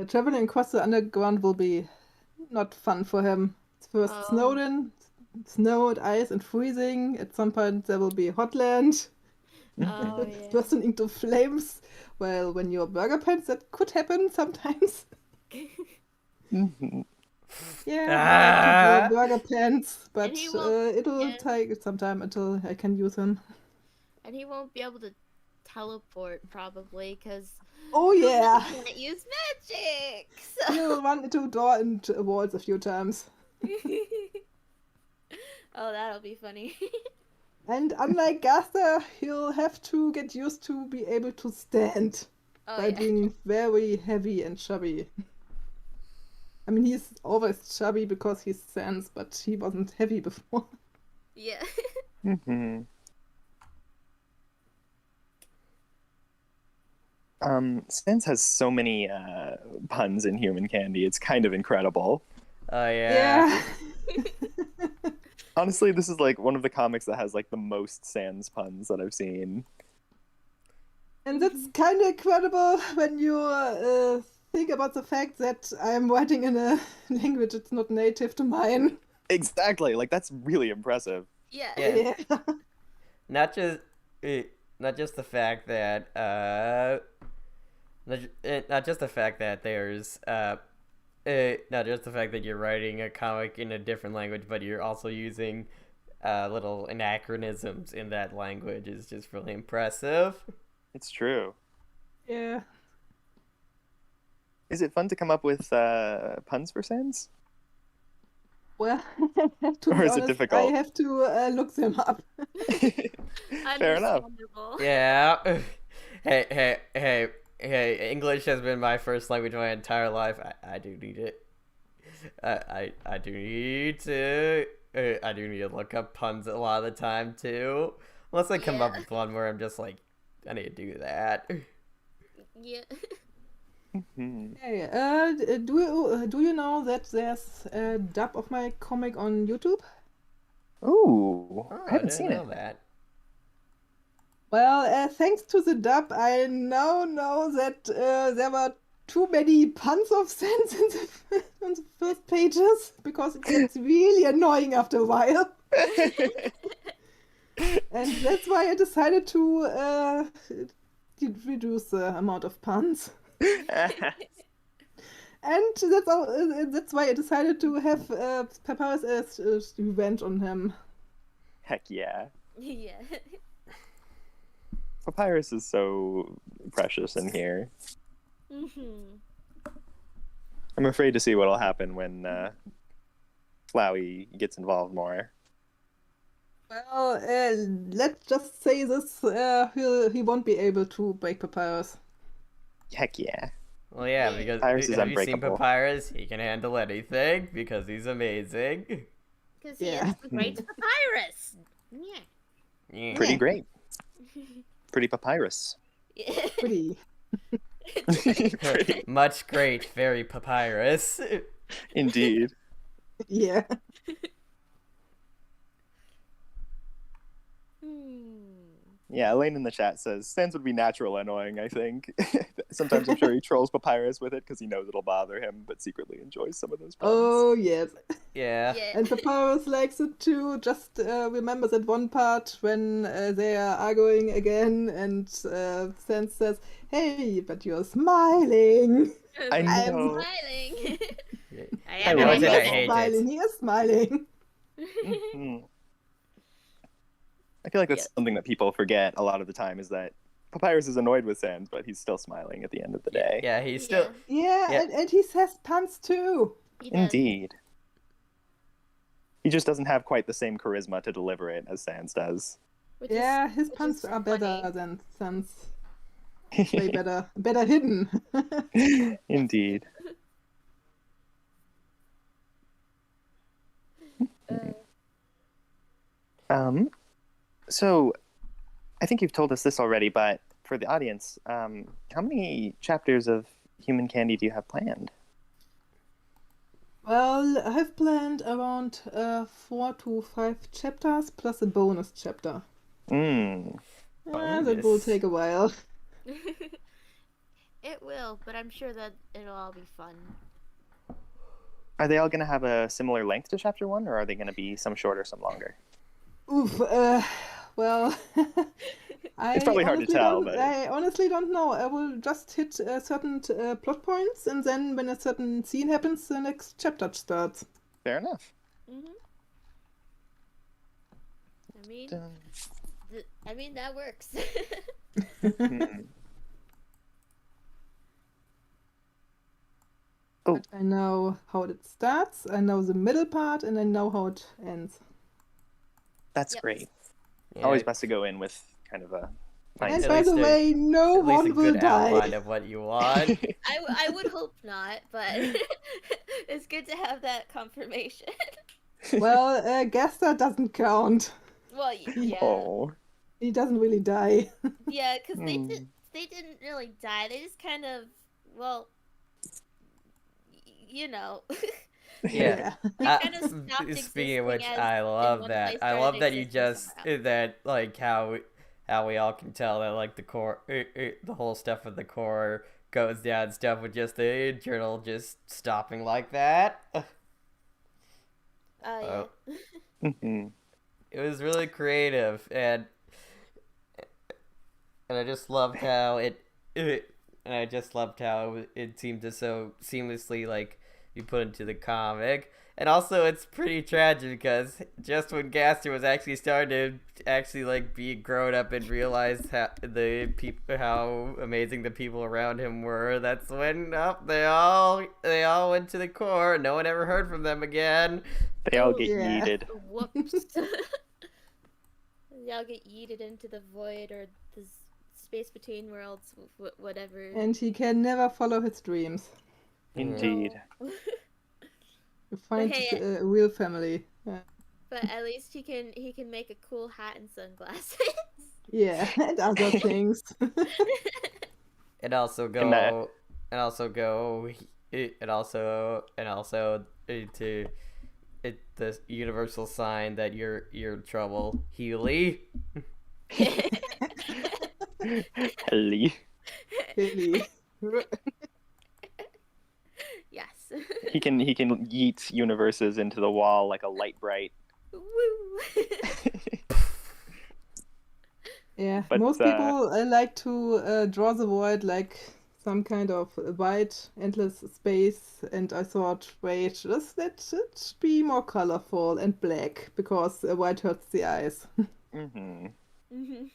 Traveling across the underground will be not fun for him. It's first snowed, ice, and freezing. At some point, there will be hotland. Oh, It's yeah. bursting into flames. Well, when you're burger pants, that could happen sometimes. Yeah, I like to draw burger pants, but And he won't- it'll take some time until I can use them. And he won't be able to teleport, probably, because Oh yeah! he can't use magic! So... You'll run into a door and walls a few times. Oh, that'll be funny. And unlike Gaster, he'll have to get used to be able to stand Oh, by yeah. being very heavy and chubby. I mean, he's always chubby because he's Sans, but he wasn't heavy before. Yeah. Mm-hmm. Sans has so many puns in Human Candy. It's kind of incredible. Oh yeah. Honestly, this is like one of the comics that has like the most Sans puns that I've seen. And that's kind of incredible when you think about the fact that I'm writing in a language that's not native to mine. Exactly. Like that's really impressive. Yeah. Yeah. Yeah. Not just not just the fact that not just the fact that there's not just the fact that you're writing a comic in a different language, but you're also using little anachronisms in that language is just really impressive. It's true. Yeah. Is it fun to come up with puns for Sans? Well, to Or be is it honest, difficult? I have to look them up. Fair enough. Understandable. Yeah. Hey, English has been my first language my entire life. I do need it. I do need to look up puns a lot of the time too. Unless I come up Yeah. with one where I'm just like, I need to do that. Yeah. Hmm. Hey, do you know that there's a dub of my comic on YouTube? Ooh, Oh, I haven't seen know it. that. Well, thanks to the dub, I now know that there were too many puns of sense in on the first pages because it gets really annoying after a while. And that's why I decided to reduce the amount of puns. And that's why I decided to have Papyrus as revenge on him. Heck yeah. Yeah. Papyrus is so precious in here. I'm afraid to see what'll happen when Flowey gets involved more. Well, let's just say this: he won't be able to break Papyrus. Heck yeah. Well, yeah, because Papyrus is have you seen unbreakable. Papyrus? He can handle anything because he's amazing. Because he Yeah. is the great papyrus. Yeah. Yeah. Pretty great. Pretty papyrus. Yeah. Pretty. Pretty. Much great, very papyrus. Indeed. Yeah. Yeah, Elaine in the chat says Sans would be natural annoying, I think. Sometimes I'm sure he trolls Papyrus with it because he knows it'll bother him, but secretly enjoys some of those puns. Oh, yes. Yeah. Yeah. And Papyrus likes it too. Just remember that one part when they are arguing again and Sans says, "Hey, but you're smiling." I I'm know. smiling. I I am love And it. he I is hate smiling. He is smiling. Mhm. I feel like that's something that people forget a lot of the time is that Papyrus is annoyed with Sans, but he's still smiling at the end of the day. Yeah, he's still. Yeah, Yeah. and he says puns too. He does. Indeed. He just doesn't have quite the same charisma to deliver it as Sans does. Which Yeah, is, his which puns is are funny. better than Sans. Way better hidden. Indeed. So I think you've told us this already, but for the audience, how many chapters of Human Candy do you have planned? Well, I've planned around 4 to 5 chapters plus a bonus chapter. Mm. Yeah, that will Bonus. take a while. It will, but I'm sure that it'll all be fun. Are they all going to have a similar length to chapter 1, or are they going to be some shorter, some longer? Oof, well, It's probably hard to tell, but I honestly don't know. I will just hit certain plot points, and then when a certain scene happens, the next chapter starts. fair enough. I mean, Dun. that works. Hmm. Oh, I know how it starts, I know the middle part, and I know how it ends. that's Yep. great. Yeah, Always best to go in with kind of a And mindset. by the way, no at least a one will good outline die. of what you want. I would hope not, but it's good to have that confirmation. Well, Gaster doesn't count. Well, yeah. Oh. He doesn't really die. Yeah, because Hmm. they didn't really die. They just kind of, well, you know, Yeah. they kind of stopped Speaking of which, existing as I in love one that. place, I started love that you existing just somewhere else. that like how we all can tell that like the core, the whole stuff with the core goes down stuff with just the journal just stopping like that. Yeah. Mhm. It was really creative, and I just loved how and I just loved how it seemed to so seamlessly like be put into the comic. And also, it's pretty tragic because just when Gaster was actually starting to actually like be grown up and realize how amazing the people around him were, that's when they all went to the core. No one ever heard from them again. They all get Yeah. yeeted. Whoops. Y'all get yeeted into the void or the space between worlds, whatever. And he can never follow his dreams. Indeed. No. To find hey, his, real family. But at least he can make a cool hat and sunglasses. Yeah, and other things. And also go, and also go, and also to the universal sign that you're in trouble, Healy. Helly. Really. Yes. He can yeet universes into the wall like a light bright. Woo. Yeah, But, most people like to draw the void like some kind of white, endless space, and I thought, wait, that should be more colorful and black, because white hurts the eyes. Mm-hmm. Mm-hmm.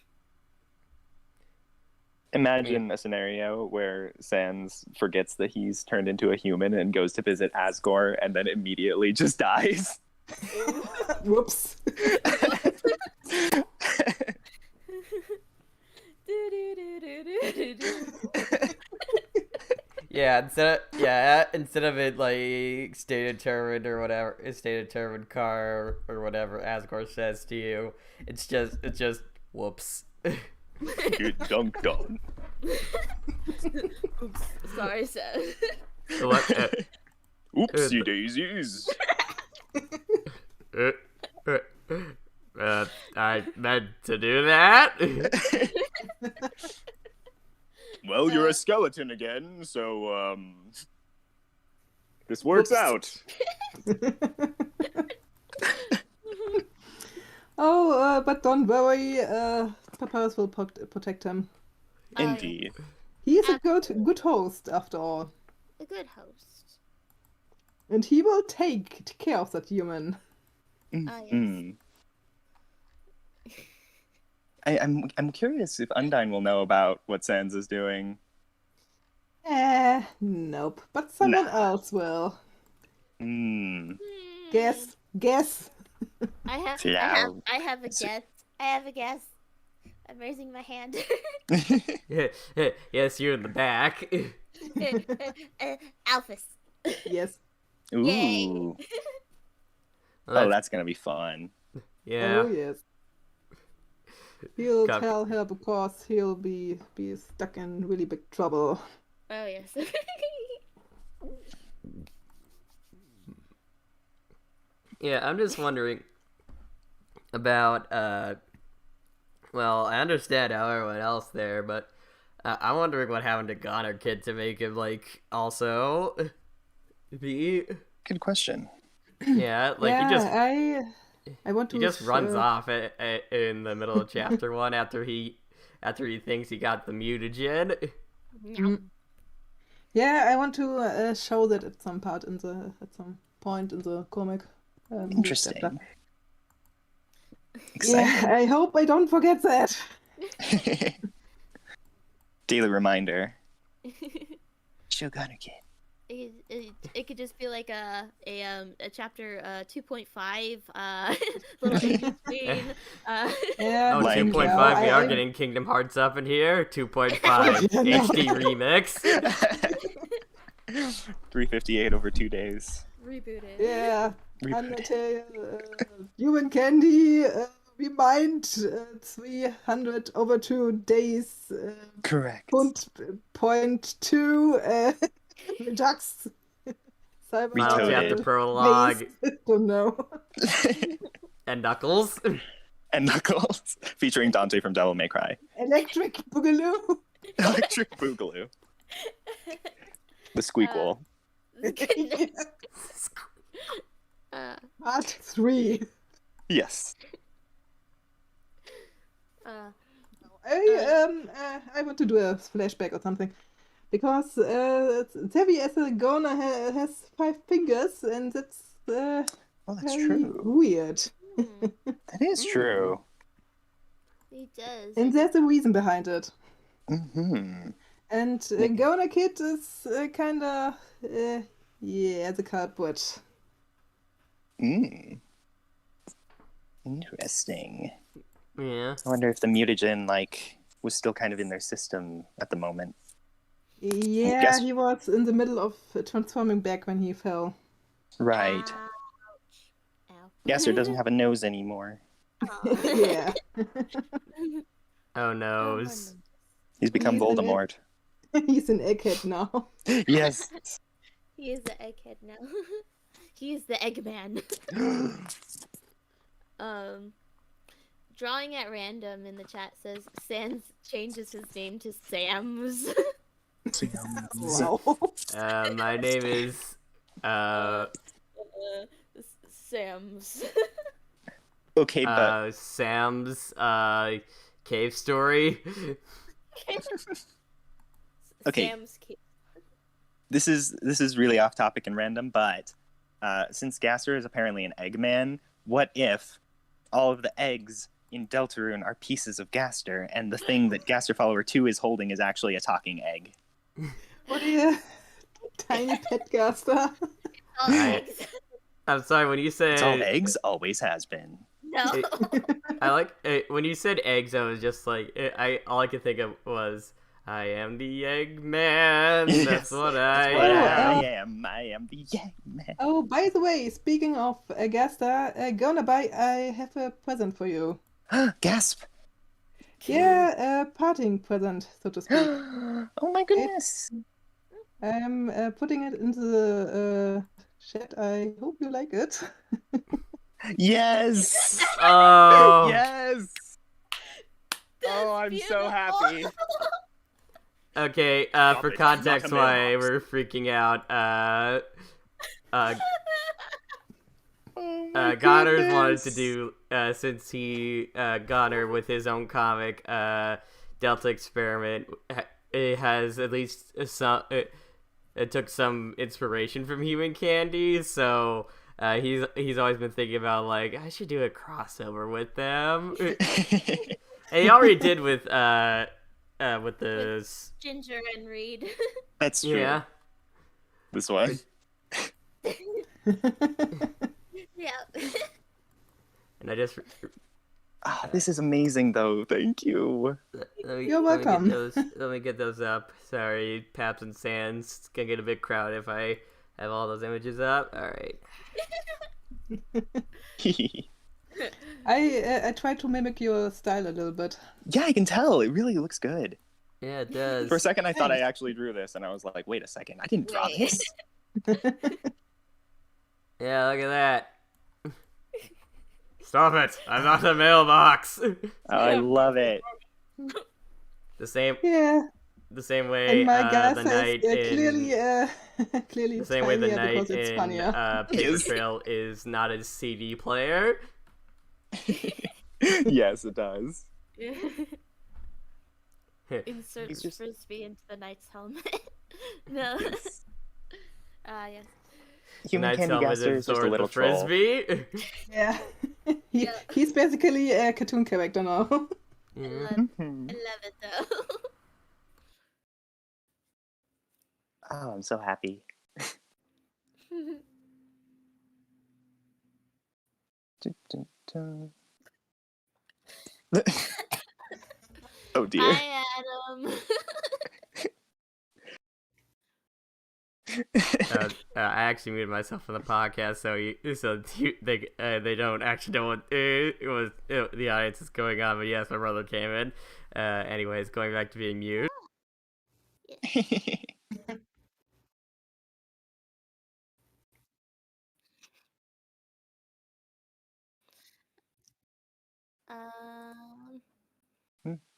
Imagine a scenario where Sans forgets that he's turned into a human and goes to visit Asgore and then immediately just dies. Whoops. Yeah, instead of it like stay determined or whatever, stay determined car or whatever Asgore says to you, it's just whoops. Get dunked on. Oops, sorry, Seth. Oopsie daisies. I meant to do that. Well, you're a skeleton again, so this works out. Oh, but don't worry, Papyrus will protect him. Indeed. He is a good host, after all. A good host. And he will take care of that human. Mm. I'm curious if Undyne will know about what Sans is doing. Nope. But someone else will. Mm. Guess. I have a guess. I have a guess. I'm raising my hand. Yes, you're in the back. Alphys. Yes. Ooh. Yay. Oh, that's gonna be fun. Yeah. Oh, yes. He'll Got- tell her because he'll be stuck in really big trouble. Oh yes. Yeah, I'm just wondering about well, I understand how everyone else there, but I'm wondering what happened to Goner Kid to make him like also be Good question. yeah, like yeah, he just I want to. he just runs off in the middle of chapter 1 after he thinks he got the mutagen. Yeah, I want to show that at some point in the comic. Interesting. chapter. Exciting. Yeah, I hope I don't forget that. Daily reminder. Show Gunner Kid. it could just be like a chapter 2.5 little in between. Yeah, Oh, Like- 2.5, we are I- getting Kingdom Hearts up in here. 2.5 Yeah, no. HD remix. 358 over 2 days. Rebooted. Yeah, Reboot. Undertale, Human Candy, Remind, 300 over 2 days, Correct. point 2, Redux, Final Retoaded. chapter prologue don't know. and Knuckles. And Knuckles, featuring Dante from Devil May Cry. Electric Boogaloo. Electric Boogaloo. The Squeakquel. Part 3. Yes. I want to do a flashback or something. Because Tevi as a goner has 5 fingers, and that's Oh, that's very true. weird. That is true. He does. And there's a reason behind it. Mm-hmm. And Goner Kid is kinda, the culprit. Interesting. Yeah. I wonder if the mutagen, was still kind of in their system at the moment. Yeah, Yes. he was in the middle of transforming back when he fell. Right. Ouch. Ow. Gasser doesn't have a nose anymore. Yeah. Oh no. He's become He's an Voldemort. He's an egghead now. Yes. He is the egghead now. He is the Eggman. Drawing at random in the chat says Sans changes his name to Sam's. Wow. My name is Sam's. Okay, but Sam's cave story. Okay. Sam's kid. this is really off topic and random, but since Gasser is apparently an Eggman, what if all of the eggs in Deltarune are pieces of Gaster, and the thing that Gaster Follower 2 is holding is actually a talking egg? What are you? Tiny pet gaster. All eggs. I'm sorry, when you said It's all eggs, always has been. No. I like when you said eggs. I was just like, all I could think of was, I am the Eggman. Yes, That's what That's I what am. I am. I am the Eggman. Oh, by the way, speaking of Gaster, I have a present for you. Gasp! Yeah, a parting present, so to speak. Oh my goodness! I'm putting it into the chat. I hope you like it. Yes! Oh. Yes! Oh, I'm so beautiful. happy. Okay, Stop for it. context It's not a why mailbox. we're freaking out, Oh my Goddard wanted to goodness. do, since he, Goddard with his own comic, Delta Experiment, it has at least some, it took some inspiration from Human Candy, so, he's always been thinking about, like, I should do a crossover with them. And he already did with the... Ginger and Reed. That's true. Yeah. This one. Yeah. And I just... Ah, this is amazing, though. Thank you. You're welcome. Let me get those up. Sorry, Paps and Sans. It's gonna get a big crowd if I have all those images up. Alright. I tried to mimic your style a little bit. Yeah, I can tell. It really looks good. Yeah, it does. For a second, I thought I actually drew this, and I was like, wait a second. I didn't draw Wait. this. Yeah, look at that. Stop it! I'm not a mailbox. Oh, I love it. The same Yeah, way and my guess the is night in clearly the same way the tinier night because it's in funnier. Paper Yes. Trail is not a CD player. Yes, it does. Insert He's just- frisbee into the knight's helmet. No. Yes. Yes. Human Knight's Candy helmet Gaster is just a absorbed little the troll. frisbee. Yeah. Yeah. He's basically a cartoon character now. Yeah. Mhm. I love it though. Oh, I'm so happy. Oh dear. Hi, Adam. I actually muted myself from the podcast, they don't actually know what the audience is going on. But yes, my brother came in. Anyways, going back to being mute.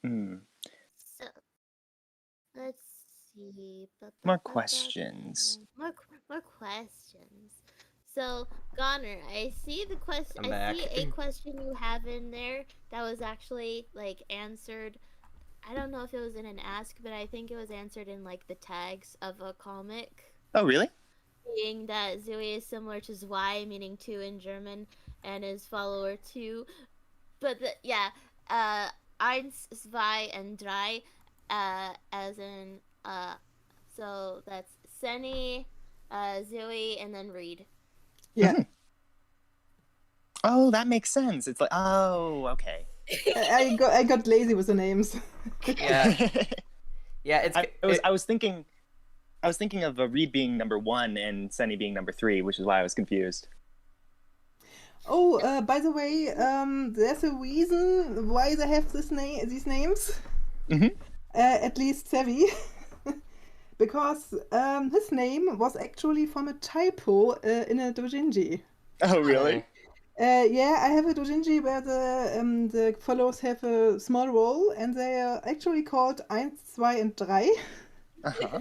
Hmm. So let's see. More questions. More questions. So, Goner, I see the question. I'm I back. see a question you have in there that was actually like answered. I don't know if it was in an ask, but I think it was answered in like the tags of a comic. Oh, really? Being that Zoe is similar to Zwei, meaning two in German, and his follower two. But eins, zwei, and drei, as in so that's Senny, Zoe, and then Reed. Yeah. Oh, that makes sense. It's like, oh, okay. I got lazy with the names. Yeah, yeah. I was thinking of Reed being number 1 and Senny being number 3, which is why I was confused. Oh, by the way, there's a reason why they have these names. Mm-hmm. At least Sevi. Because his name was actually from a typo in a doujinshi. Oh, really? Yeah, I have a doujinshi where the followers have a small role, and they are actually called eins, zwei, and drei. Uh-huh.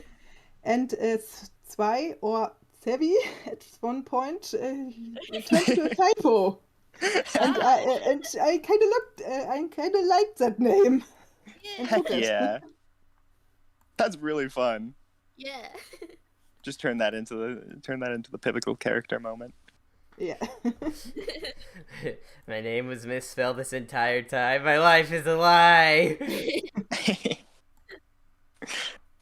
And zwei or Sevi at one point turned to a typo. And I kind of liked that name. And Heck took it. yeah. That's really fun. Yeah. Just turn that into the pivotal character moment. Yeah. My name was misspelled this entire time. My life is a lie.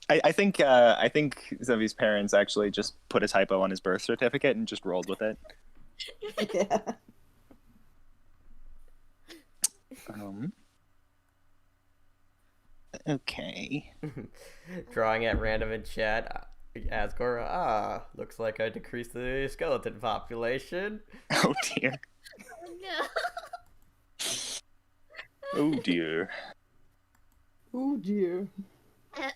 I think Zevi's parents actually just put a typo on his birth certificate and just rolled with it. Yeah. Okay. Drawing at random in chat. Asgore, looks like I decreased the skeleton population. Oh dear. No. Oh dear. Oh dear.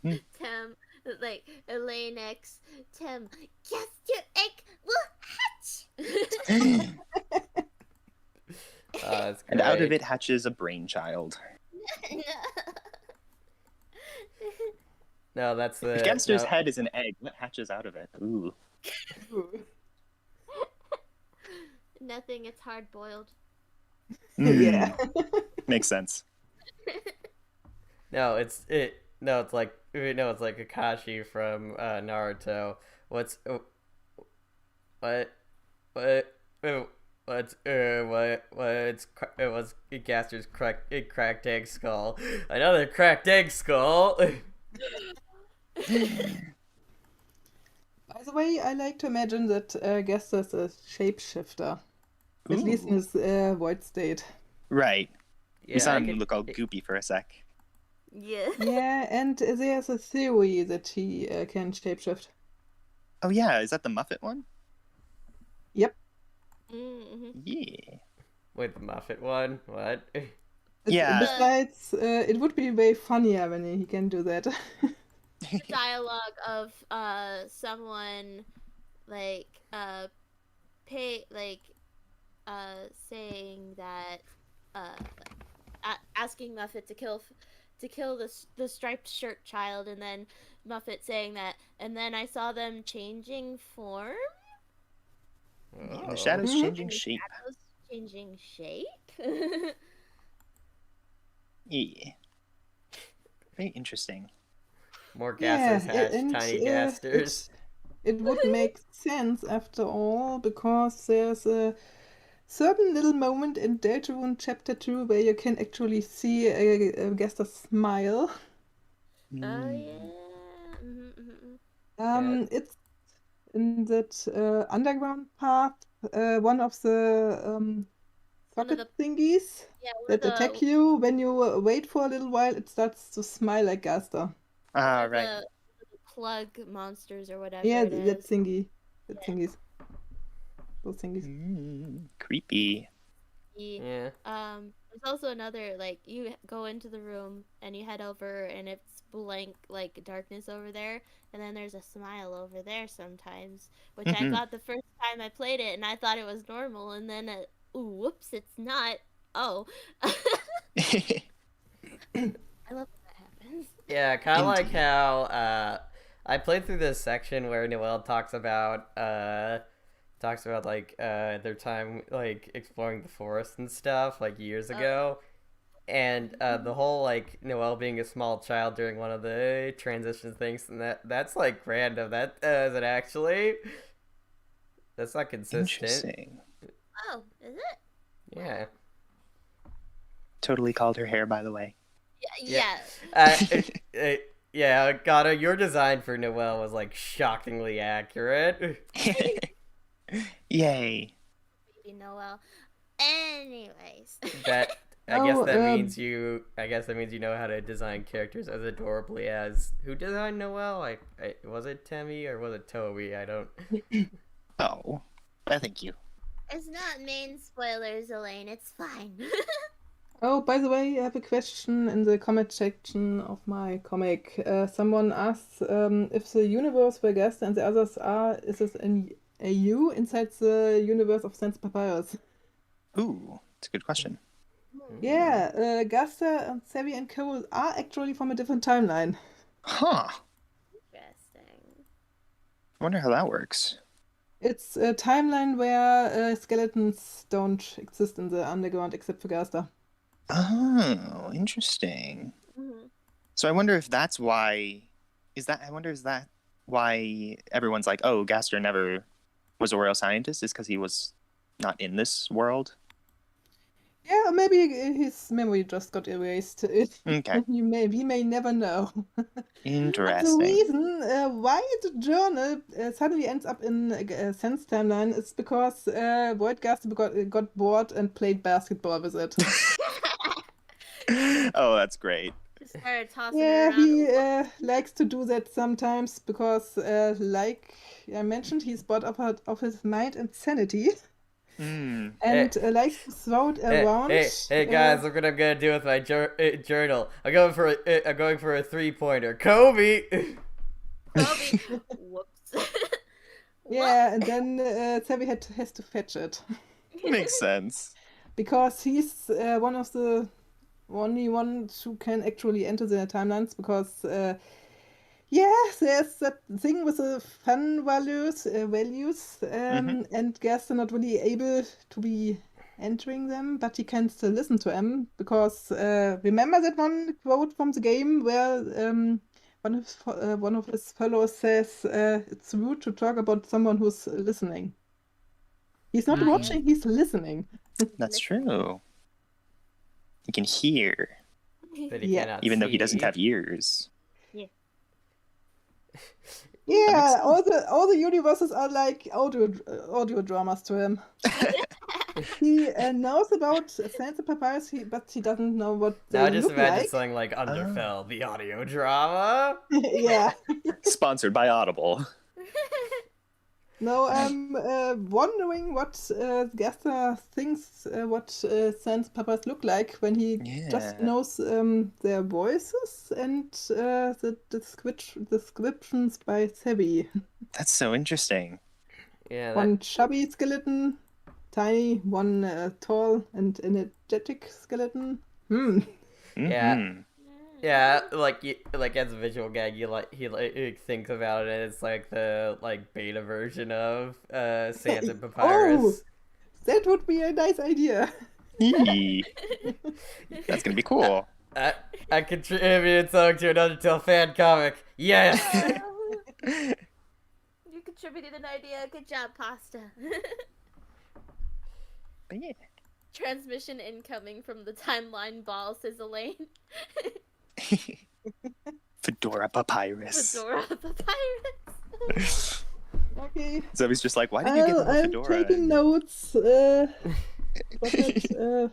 Tim, like Elaine X. Tim, yes, your egg will hatch. That's great. And out of it hatches a brainchild. No, that's the. If Genster's no. head is an egg, what hatches out of it? Ooh. Nothing. It's hard boiled. Yeah. Makes sense. No, it's like Kakashi from Naruto. What's it was Gaster's cracked egg skull. Another cracked egg skull. By the way, I like to imagine that Gestas is a shapeshifter. At least in his void state. Right. Yeah, You saw him look all goopy for a sec. Yeah. Yeah, and there's a theory that he can shapeshift. Oh yeah, is that the Muffet one? Yep. Mm-hmm. Yeah. Wait, the Muffet one? What? Yeah. Besides, it would be way funnier when he can do that. Dialogue of someone like saying that asking Muffet to kill the striped shirt child, and then Muffet saying that, and then I saw them changing form. Yeah, the shadows changing shape. Shadows changing shape. Yeah. Very interesting. More gases hatch, and, tiny gasters. It would make sense after all, because there's a certain little moment in Deltarune Chapter 2 where you can actually see Gesta smile. Oh yeah. It's in that underground part. One of the One of rocket thingies yeah, one that of the attack you. When you wait for a little while, it starts to smile like Gaster. Ah, one of right. the plug monsters or whatever Yeah, it that is. thingy. That thingies. Those thingies. Creepy. Yeah. There's also another, like, you go into the room and you head over and it's blank, like, darkness over there, and then there's a smile over there sometimes, which I Mhm. got the first time I played it and I thought it was normal, and then ooh, whoops, it's not. Oh. I love when that happens. Yeah, kind of like Indeed. how I played through this section where Noelle talks about like their time like exploring the forest and stuff like years ago, and the whole like Noelle being a small child during one of the transition things, and that's like random. That isn't actually. That's not consistent. Interesting. Oh, is it? Yeah. Totally called her hair, by the way. Yeah. Yeah, Gata, your design for Noelle was like shockingly accurate. Yay. Baby Noel. Anyways. That I Oh, guess that means you know how to design characters as adorably as who designed Noelle? Was it Temmie or was it Toby? I don't. Oh, thank you. It's not main spoilers, Elaine. It's fine. Oh, by the way, I have a question in the comment section of my comic. Someone asks if the universe where Gaster and the others are, is this a U inside the universe of Sans Papyrus? Ooh, it's a good question. Yeah, Gaster and Savvy and Cole are actually from a different timeline. Huh. Interesting. I wonder how that works. It's a timeline where skeletons don't exist in the underground except for Gaster. Oh, interesting. Mhm. So I wonder if that's why. Is that why everyone's like, oh, Gaster never was a royal scientist? Is because he was not in this world? Yeah, or maybe his memory just got erased. Okay. We may never know. And the Interesting. reason why the journal suddenly ends up in Sense timeline is because Voidgaster got bored and played basketball with it. Oh, that's great. Just started tossing Yeah, it around. he likes to do that sometimes because, like I mentioned, he's bored of his mind and sanity. Hmm. And likes to throw it around. Hey guys, look what I'm gonna do with my journal. I'm going for a 3-pointer. Kobe. Kobe. Whoops. Yeah, and then Savvy has to fetch it. Makes sense. Because he's one of the only ones who can actually enter the timelines because there's that thing with the fun values and Gaster not really able to be entering them, but he can still listen to them because remember that one quote from the game where one of his fellows says it's rude to talk about someone who's listening. He's not watching, he's listening. That's true. He can hear, But he Yeah. cannot even though he doesn't see. have ears. Yeah, all the universes are like audio dramas to him. He knows about Sans Papyrus, but he doesn't know what they Now just look imagine like. something like Underfell, the audio drama. Yeah. Sponsored by Audible. No, I'm wondering what Gaster thinks what Sans Papyrus look like when he just Yeah. knows their voices and the descriptions by Savvy. That's so interesting. Yeah. One chubby skeleton, tiny, one tall and energetic skeleton. Mhm. Yeah, like as a visual gag, he thinks about it, and it's like the beta version of Sans and Papyrus. Oh, that would be a nice idea. Yee. That's gonna be cool. I contributed something to an Undertale fan comic. Yes. You contributed an idea. Good job, Pasta. But yeah. Transmission incoming from the timeline ball, says Elaine. Fedora Papyrus. Fedora Papyrus. Okay. So he's just like, why did you give him a I'm fedora? taking notes. Rocket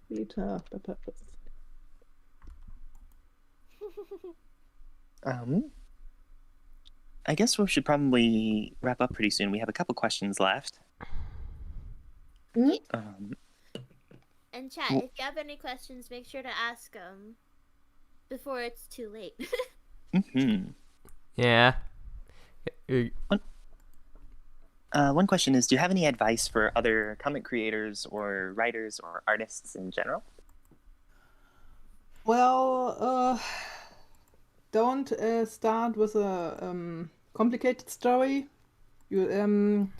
Beta purpose. I guess we should probably wrap up pretty soon. We have a couple questions left. Hmm? And chat, if you have any questions, make sure to ask them before it's too late. Yeah. One question is, do you have any advice for other comic creators or writers or artists in general? Well, don't start with a complicated story. When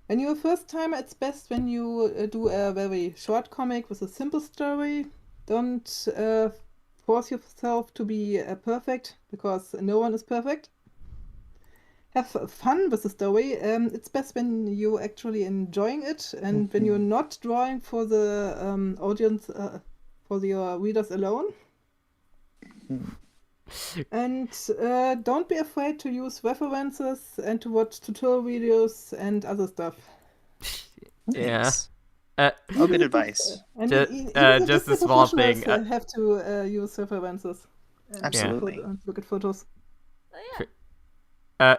you're a first timer, it's best when you do a very short comic with a simple story. Don't force yourself to be perfect, because no one is perfect. Have fun with the story. It's best when you're actually enjoying it, and when you're not drawing for the audience, for your readers alone. And don't be afraid to use references and to watch tutorial videos and other stuff. Yeah. Nice. Oh, good advice. And Just a small thing. Have to use references. And Absolutely. look at photos. Oh yeah.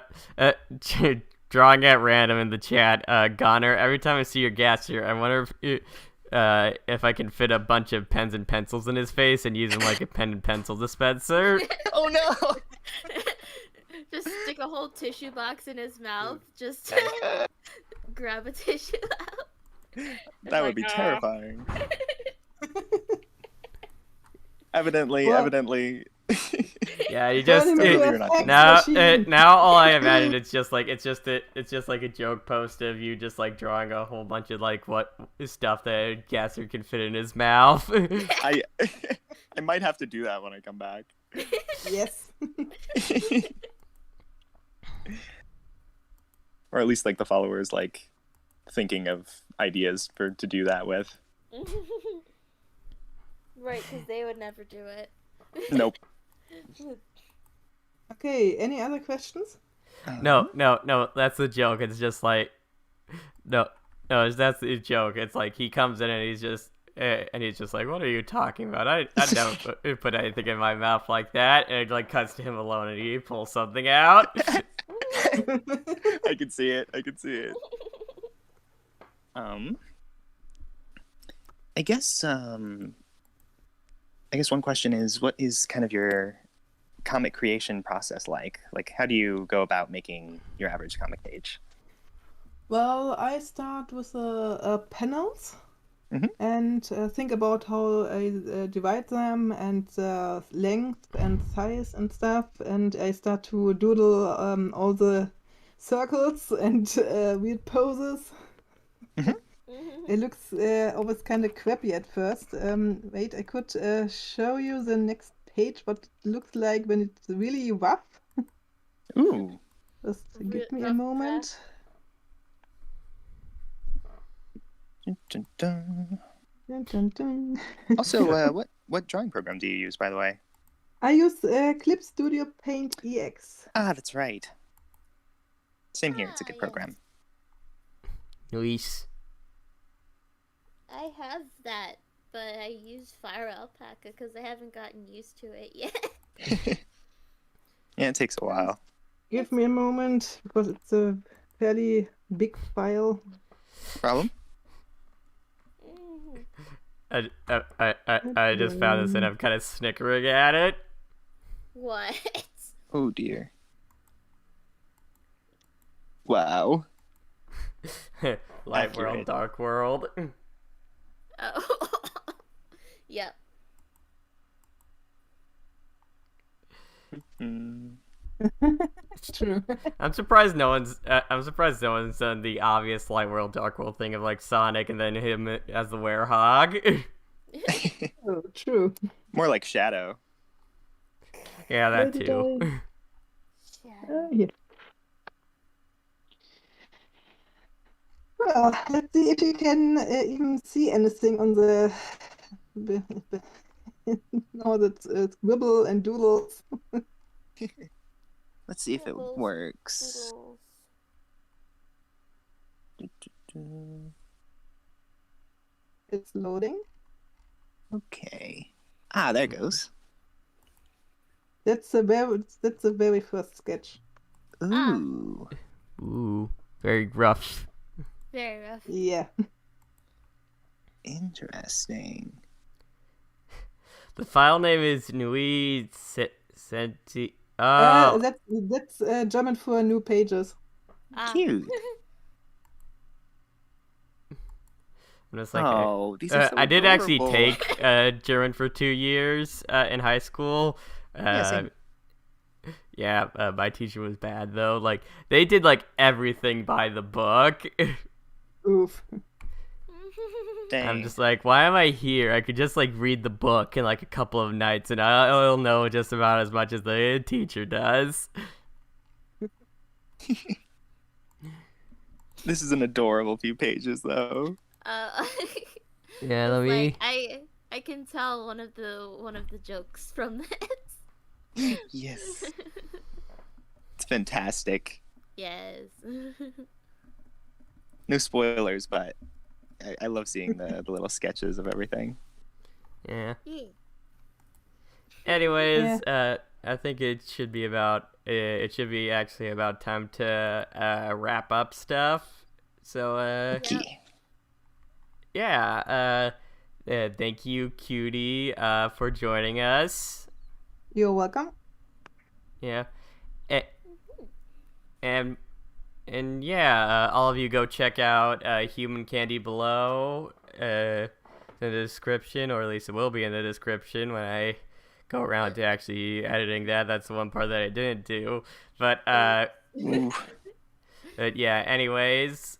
Drawing at random in the chat, Goner, every time I see your gasser, I wonder if I can fit a bunch of pens and pencils in his face and use him like a pen and pencil dispenser. Oh no! Just stick a whole tissue box in his mouth. Just grab a tissue out. That would be terrifying. Evidently. Yeah, you just now all I imagine it's just like a joke post of you just like drawing a whole bunch of like what stuff that Gasser can fit in his mouth. I might have to do that when I come back. Yes. Or at least like the followers like thinking of ideas to do that with. Right, because they would never do it. Nope. Okay, any other questions? No, that's the joke. It's just like no, that's the joke. It's like he comes in and he's just like, what are you talking about? I never put anything in my mouth like that. And it like cuts to him alone and he pulls something out. I can see it. I guess one question is, what is kind of your comic creation process like? Like, how do you go about making your average comic page? Well, I start with panels Mhm. and think about how I divide them and length and size and stuff. And I start to doodle all the circles and weird poses. It looks always kind of crappy at first. Wait, I could show you the next page what it looks like when it's really rough. Ooh. Just give me a Rough moment. Dun, dun, dun. Dun, dun, dun. Also, what drawing program do you use, by the way? I use Clip Studio Paint EX. Ah, that's right. Same here. It's a good yes. program. Luis. I have that, but I use Fire Alpaca because I haven't gotten used to it yet. Yeah, it takes a while. Give me a moment because it's a fairly big file. Problem? I just found this and I'm kind of snickering at it. What? Oh dear. Wow. Light world, Accurate. dark world. Oh. Yep. Mm. True. I'm surprised no one's done the obvious light world, dark world thing of like Sonic and then him as the werehog. Oh, true. More like Shadow. Yeah, that Where did too. Yeah. Well, let's see if you can even see anything on the all the scribble and doodles. Let's see if it Bubbles, works. Doodles. It's loading. Okay. Ah, there it goes. That's the very first sketch. Ooh. Ooh, very rough. Very rough. Yeah. Interesting. The file name is Nui Senti. Oh, That's German for new pages. Cute. I'm just like, Oh, these are so I did actually adorable. take German for 2 years in high school. Yeah, same. Yeah, my teacher was bad though. Like they did like everything by the book. Oof. Dang. I'm just like, why am I here? I could just like read the book in like a couple of nights, and I'll know just about as much as the teacher does. This is an adorable few pages, though. Yeah, It's let me. like I can tell one of the jokes from this. Yes. It's fantastic. Yes. No spoilers, but I love seeing the little sketches of everything. Yeah. Yeah. Anyways, I think it should be about. It should be actually about time to wrap up stuff. So Okay. yeah. Thank you, Kuttie, for joining us. You're welcome. Yeah. And yeah, all of you go check out Human Candy below in the description, or at least it will be in the description when I go around to actually editing that. That's the one part that I didn't do. But Ooh. but yeah, anyways,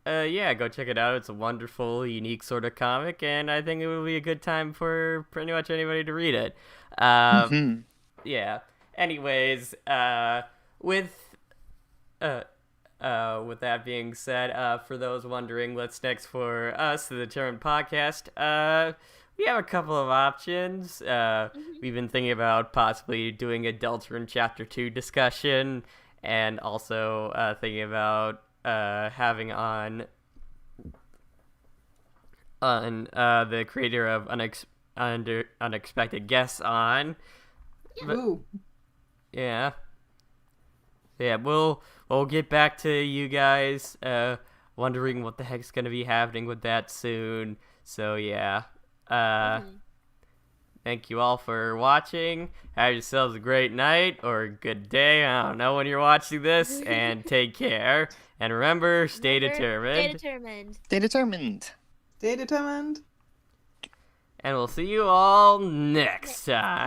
yeah, go check it out. It's a wonderful, unique sort of comic, and I think it would be a good time for pretty much anybody to read it. Mhm. Yeah. Anyways, with that being said, for those wondering what's next for us, the Determined Podcast, we have a couple of options. We've been thinking about possibly doing a Deltarune Chapter 2 discussion, and also thinking about having on the creator of Unexpected Guests on. But- Ooh. yeah. Yeah, we'll get back to you guys wondering what the heck's going to be happening with that soon. So yeah. Thank you all for watching. Have yourselves a great night or a good day. I don't know when you're watching this, and take care. And remember, stay determined. Stay determined. Stay determined. Stay determined. And we'll see you all next time.